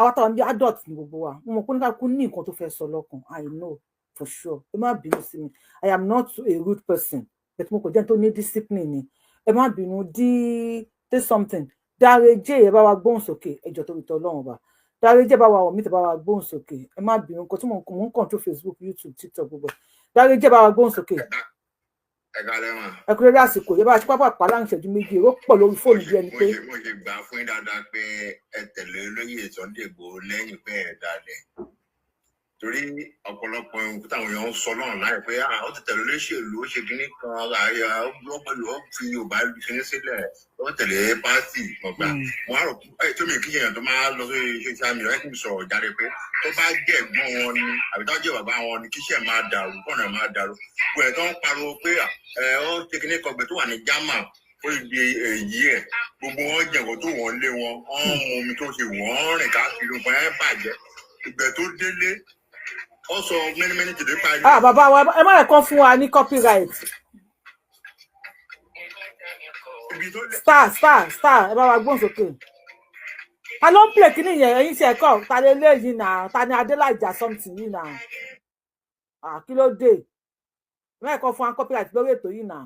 àwọn táwọn bí adult ní gbogbo wa mo mọ̀ pé nígbà kú ní nǹkan tó fẹ́ sọ lọ́kàn I know for sure ẹ má bínú sí mi I am not a rude person but mo kò jẹ́ tó ní discipline ni ẹ má bínú say something Dáre J ẹ bá wa gbóhùn sókè ẹjọ́ tó rí tọ́ Ọlọ́run ọba Dáre J bá wa wọ̀ mí tẹ́ bá wa gbóhùn sókè ẹ má bínú nǹkan tí mo ń control Facebook YouTube TikTok gbogbo Dáre J bá wa gbóhùn sókè. ẹ kúrẹ́ rí àsìkò yẹ bá a ṣe pápá pàlà ìṣẹ́jú méjì èrò pọ̀ lórí fóònù bí ẹni pé. mo ṣe gbà fún yín dáadáa pé ẹ tẹ̀lé olóyè Sunday Igboho lẹ́yìn pé ẹ dalẹ̀ torí ọ̀pọ̀lọpọ̀ ohun táwọn èèyàn ń sọ náà láì pé ó ti tẹ̀lé olóṣèlú ó ṣe kínní kan ó fi Yorùbá kínní sílẹ̀ ó tẹ̀lé pátì ọgbà wọn á rò pé tó mi kí èèyàn tó máa lọ sórí social media ẹ kì í sọ̀rọ̀ jáde pé tó bá jẹ́ ẹ̀gbọ́n wọn ni àbí tó jẹ́ bàbá wọn ni kíṣẹ́ máa dàrú kọ́nà máa dàrú pé ẹ̀ tó ń pariwo pé ó ṣe kínní kan gbẹ̀ tó wà ní German ó di èyí ẹ̀ gbogbo wọn jẹ̀kọ́ tó wọ́n lé wọn wọ́n mú omi tó ṣe wọ́n rìn káàkiri nǹkan ẹ̀ bàjẹ́ ìgbẹ́ tó délé also many to the party. Bàbá wa ẹ má ẹ̀kọ́ fún wa ní copyright. Star ẹ bá wa gbóhùn sókè. Ta ló ń play kíní yẹn ẹ̀yin ṣe ẹ̀kọ́ ta lè léyìí náà ta ni Adélájà something yìí náà. Kí ló dé? Ẹ má ẹ̀kọ́ fún wa copyright lórí ètò yìí náà.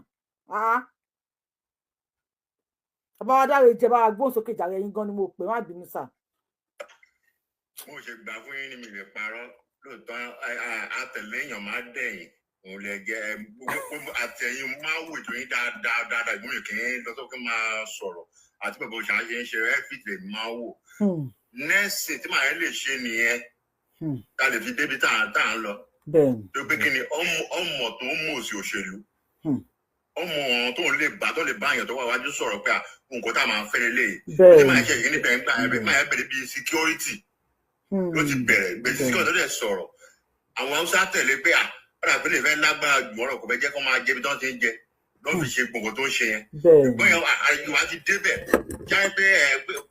Bàbá wa Dáre J bá wa gbóhùn sókè jàre yín gan ni mo pè má bínú sà. Mo ṣe gbà fún yín ní mi lè parọ́ lóòótọ́ àtẹ̀lẹ́yìn máa dẹ̀yìn òun lè jẹ́ gbogbo àtẹ̀yìn máa wò tó yín dáadáa ìgbóhùn kì í lọ́tọ́ kí n máa sọ̀rọ̀ àti pẹ̀lú òṣà ṣe ń ṣe ẹ́fìtì lè máa wò. nẹ́ẹ̀sì tí màá lè ṣe nìyẹn ká lè fi débi tá à ń lọ. tó pé kí ni ọmọ tó ń mú òsì òṣèlú ọmọ tó ń lè bá àyàn tó wà wájú sọ̀rọ̀ pé nǹkan tá a máa fẹ́ lélẹ̀ yìí máa ṣe yìí níbẹ̀ ń gbà máa bẹ̀rẹ̀ bíi security ló ti bẹ̀rẹ̀ gbèsè sí ọ̀dọ́ dẹ̀ sọ̀rọ̀ àwọn Haúsá tẹ̀lé pé ọ̀rọ̀ àpẹẹrẹ ìfẹ́ lágbára jùmọ̀rọ̀ kò fẹ́ jẹ́ kó máa jẹ ibi tó ń ti ń jẹ lọ́ fi ṣe gbogbo tó ń ṣe yẹn ṣùgbọ́n yẹn Yorùbá ti débẹ̀ jáde pé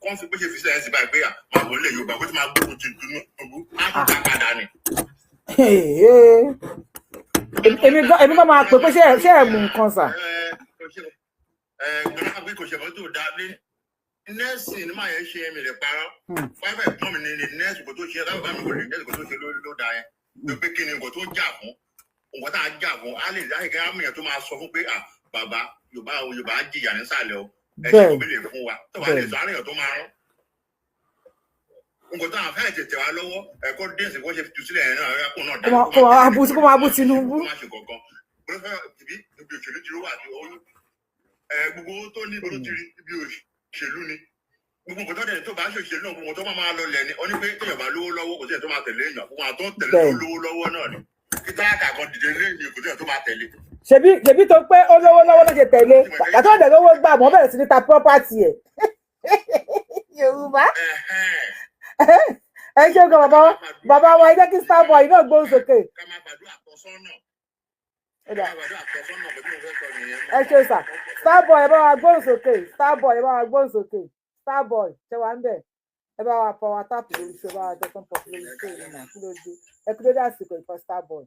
kọ́n fi bó ṣe fi sẹ́yìn sí báyìí pé máa bọ̀ nílẹ̀ Yorùbá kó ti máa gbógun tuntun á tún dá padà ni. èmi bá máa pè pé ṣé ẹ mú nǹkan sà. gbọ́dọ̀ pé kò ṣe mọ́tò dá ní nẹ́ẹ̀sì ni màá yẹn ṣe mi lè parọ́ fáfẹ́ ẹ̀gbọ́n mi ní nẹ́ẹ̀sì kò tó ṣe láwọn bá mi wò lè nẹ́ẹ̀sì kò tó ṣe ló da yẹn ló pé kí ni nǹkan tó ń jà fún nǹkan tá a jà fún á lè láyé ká mìíràn tó máa sọ fún pé bàbá Yorùbá á jìyà nísàlẹ̀ o ẹ̀ṣẹ̀ kò bí lè fún wa tó wà lè sọ àríyàn tó máa rán nǹkan tó àwọn fẹ́ẹ̀ tètè wá lọ́wọ́ ẹ̀kọ́ dẹ́sì kó ṣe tu sílẹ̀ náà ẹ̀kọ́ náà dáná kó máa bú Tinubu. ibi òṣèlú ti rú wà gbogbo tó ní ibi òṣèlú ni gbogbo nǹkan tó dẹ̀ tó bá ṣòṣèlú náà gbogbo tó máa lọ lẹ̀ ni ó ní pé téèyàn bá lówó lọ́wọ́ kò sí ẹ̀ tó máa tẹ̀lé èèyàn gbogbo àwọn tó ń tẹ̀lé tó lówó lọ́wọ́ náà ni kí táyàkà kan dìde lẹ́yìn kò sí ẹ̀ tó máa tẹ̀lé. ṣebí tó pé ó lówó lọ́wọ́ ló ṣe tẹ̀lé àtọ́ ọ̀dẹ̀ lówó gbà mọ́ bẹ̀rẹ̀ sí ní ta property ẹ̀ Yorùbá ẹ ṣe gan bàbá wa ẹ jẹ́ kí Starboy náà gbóhùn sókè. ẹ ṣe sà Starboy ẹ bá wa gbóhùn sókè Starboy ẹ bá wa gbóhùn sókè Starboy ṣe wà ń bẹ̀ ẹ bá wa power tap lórí ṣe bá wa jẹ́sán pọ̀ lórí ṣe ìrìn náà kí ló dé ẹ kí ló dé àsìkò ìfọ̀ Starboy.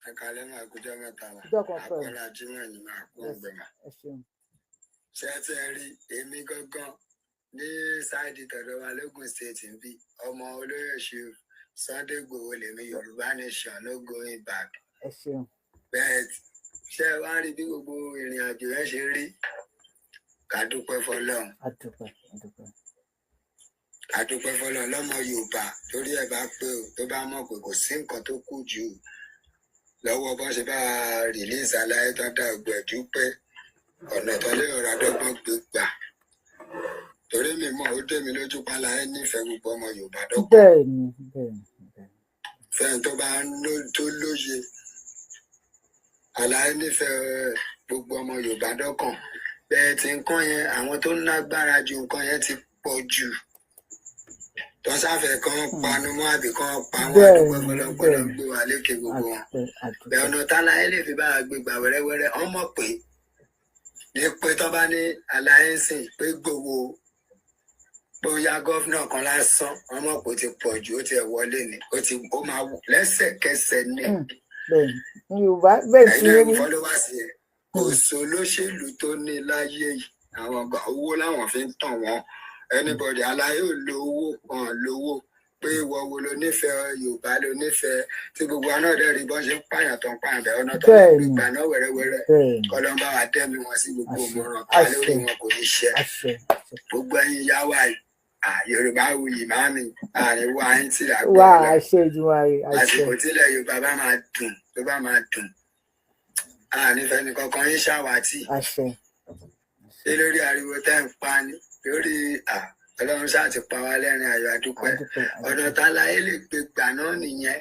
Ẹ̀kálẹ́ máa kú jẹ́ mẹ́ta la. Ìjọkàn fẹ́. Àpọ̀lá Jímọ̀ ni máa kú ọgbẹ̀mà. Ṣé ẹ ti rí èmi gangan ní sáìdì tọ̀dọ̀ wa lógùn state ń bí ọmọ olóyè ṣe Sunday Igboho lèmi Yorùbá nation no going back. Bẹ́ẹ̀ ṣé ẹ wá rí bí gbogbo ìrìn àjò yẹn ṣe rí ká dúpẹ́ fọlọ́run. Ká dúpẹ́ fọlọ́run lọ́mọ Yorùbá torí ẹ̀ bá pé o tó bá mọ̀ pé kò sí nǹkan tó kù jù lọ́wọ́ bọ́n ṣe bá rìlíìsì aláyé tó dá ọgbẹ̀dú pé ọ̀nà tó lé ọ̀rọ̀ àdọ́gbọ́n gbé gbà torí mi mọ̀ ó dé mi lójú pálá ẹ nífẹ̀ẹ́ gbogbo ọmọ Yorùbá dọ́gbọ́n. Bẹ́ẹ̀ni. Fẹ́ẹ̀ tó bá tó lóye aláyé nífẹ̀ẹ́ gbogbo ọmọ Yorùbá dọ́kàn bẹ́ẹ̀ tí nǹkan yẹn àwọn tó lágbára ju nǹkan yẹn ti pọ̀ jù tó sáfẹ́ kan panu mọ́ àbí kan pa wọ́n àdúgbò ọ̀pọ̀lọpọ̀ gbé wà lékè gbogbo wọn bẹ́ẹ̀ ọ̀nà táláyé lè fi bá a gbé gbà wẹ́rẹ́wẹ́rẹ́ ọmọ pé ní pé tó bá ní aláyẹ̀sìn pé gbowó bóyá gọ́fúnà kan lásán ọmọ kò ti pọ̀ jù ó ti ẹ̀ wọlé ni ó máa wù lẹ́sẹ̀kẹsẹ̀ ní. Yorùbá bẹ́ẹ̀ tí ó rí fọlọ́wàsí ẹ̀ kò sí olóṣèlú tó ní láyé yìí àwọn owó làwọn fi ń tàn wọ́n anybody aláyé ò lo owó kan lówó pé ìwọ wo ló nífẹ̀ẹ́ Yorùbá ló nífẹ̀ẹ́ tí gbogbo àná dẹ̀ rí bọ́n ṣe ń pààyàn tó ń pààyàn bẹ́ẹ̀ ọ̀nà tó ń gbà náà wẹ́rẹ́wẹ́rẹ́ kọ́lọ́mbà wa dẹ́mi wọn sí gbogbo òmùràn ká lórí wọn kò ní ṣe gbogbo ẹ̀yin yá wa Yorùbá wuyì máa mi àríwá ayé tí a gbọ́ lọ àsìkò tílẹ̀ Yorùbá bá máa dùn tó bá máa dùn ànífẹ́ nìkan kan yín ṣàwátì ṣé lórí ariwo tẹ́ ń pa ni lórí Ọlọ́run ṣáà ti pa wá lẹ́rìn ayọ̀ àdúpẹ́ ọ̀nà táláyé lè gbé gbà náà nìyẹn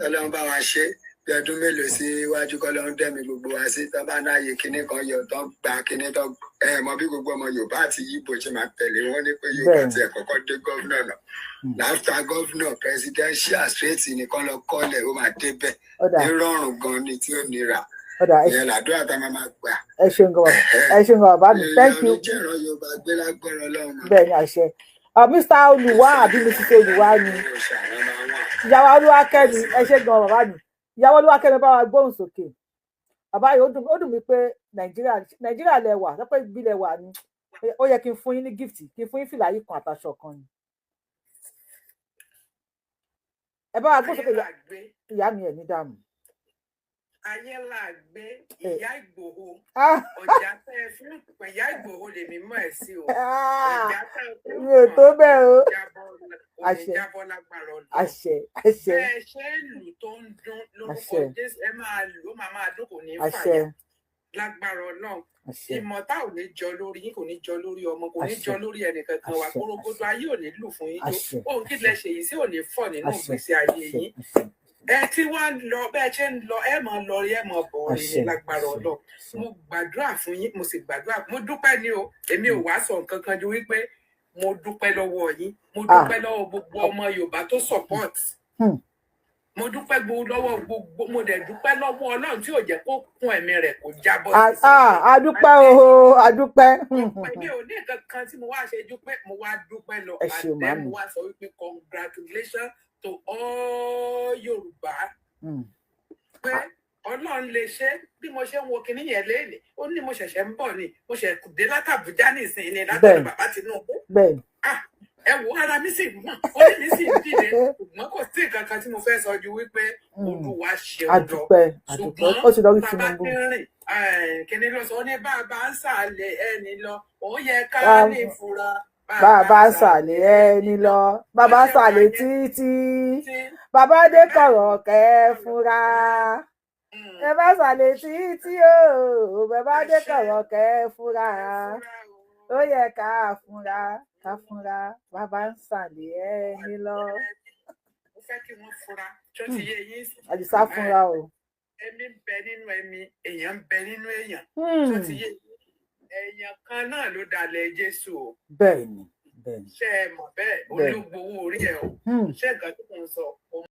Ọlọ́run bá wa ṣe bí ọdún mélòó sí iwájú kọ́lọ́run dẹ́mi gbogbo wa sí tó bá náàyè kinní kan yọ tó gbà kinní tó mọ bí gbogbo ọmọ Yorùbá àti Yíbò ṣe máa tẹ̀lé wọn ní pé Yorùbá tiẹ̀ kọ́kọ́ dé gọ́vnà náà láfta gọ́vnà presidential straight nìkan lọ kọ́lẹ̀ ó máa débẹ̀ nírọ̀rùn gan ni tí ó nira ìyẹn làdúrà tá a máa gbà. ẹ ṣeun gan bàbá mi thank you. ìjẹ́rọ Yorùbá gbé lágbára Ọlọ́run. bẹ́ẹ̀ ni àṣẹ Mr. Olùwà àbí Mrs. Olùwà ni ìyàwó Olúwakẹ́mi ẹ ṣe gan bàbá mi ìyàwó Olúwakẹ́mi bá wa gbóhùn sókè bàbá yìí ó dùn mí pé Nàìjíríà lẹ wà lọ́pọ̀ ìbílẹ̀ wà ni ó yẹ kí n fún yín ní gift kí n fún yín fìlà yìí kan àtàṣọ kan ni. ẹ bá wa gbóhùn sókè ìyá mi ẹ̀ ní dààmú. Ayé là gbé ìyá Ìgbòho ọjà tẹ ẹ fún ìyá Ìgbòho lèmi mọ ẹ sí o ọjà tẹ ẹ fún mi ò tó bẹ́ẹ̀ o oníjábọ̀ lágbára ọdún àṣẹ bẹ́ẹ̀ ṣe lù tó ń dún lórúkọ Jésù ẹ máa lù ó máa dún kò ní fàyà lágbára Ọlọ́run ìmọ̀ta ò ní jọ lórí yín kò ní jọ lórí ọmọ kò ní jọ lórí ẹnìkankan wa kórógódó ayé ò ní lù fún yín tó ohun kí lẹ ṣe yìí sí ò ní fọ́ nínú ìgbésí ayé yín ẹ tí wọ́n ń lọ bẹ́ẹ̀ ṣe ń lọ ẹ mọ̀ lọ rí ẹ mọ̀ bọ̀ rí ní lágbára Ọlọ́run mo gbàdúrà fún yín mo sì gbàdúrà mo dúpẹ́ ni o èmi ò wá sọ nǹkan kan ju wípé mo dúpẹ́ lọ́wọ́ yín mo dúpẹ́ lọ́wọ́ gbogbo ọmọ Yorùbá tó support mo dúpẹ́ lọ́wọ́ gbogbo mo dẹ̀ dúpẹ́ lọ́wọ́ Ọlọ́run tí ò jẹ́ kó kún ẹ̀mí rẹ̀ kó jábọ́ sí. Adúpẹ́ o, adúpẹ́. Mi ò ní nǹkan kan tí mo wá ṣe dúpẹ́, mo wá dúpẹ́ lọ. Àdé mo wá sọ wípé congratulations to all Yorùbá. Pé Ọlọ́run lè ṣe bí mo ṣe ń wo kinní yẹn léèlè. Ó ní mo ṣẹ̀ṣẹ̀ ń bọ̀ ni, mo ṣẹ̀ dé látàbújá nísìnyí ni látọ̀dọ̀ bàbá Tinubu. Bẹ́ẹ̀ni. Ẹ wo ara mi sì mọ̀, orí mi sì dìde, ṣùgbọ́n kò sí nǹkan kan tí mo fẹ́ sọ ju wípé Olúwa ṣeun lọ. Adúpẹ́, ó ti lọ rí Tinubu. Bàbá ti rìn, kíní lọ sọ, ó ní bàbá ń sàlẹ̀ ẹni lọ, ó yẹ ká ní ìfura. Bàbá ń sàlẹ̀ ẹni lọ, bàbá ń sàlẹ̀ títí, bàbá dé kọ̀rọ̀ kẹ́ fúnra. Bàbá sàlẹ̀ títí o, bàbá dé kọ̀rọ̀ kẹ́ fúnra. Ó yẹ ká fúnra. Ká fúnra, bàbá ń sàlẹ̀ ẹni lọ. Mo fẹ́ kí wọ́n fura, tó ti yé yín sí. Àdìsá fúnra o. Ẹ̀mí ń bẹ nínú ẹ̀mí, èèyàn ń bẹ nínú èèyàn. Tó ti yé yín. Èèyàn kan náà ló dalẹ̀ Jésù o. Bẹ́ẹ̀ni, bẹ́ẹ̀ni. Ṣé ẹ mọ̀ bẹ́ẹ̀? Olúgbowó orí ẹ̀ o. Ṣé nǹkan tó ń sọ?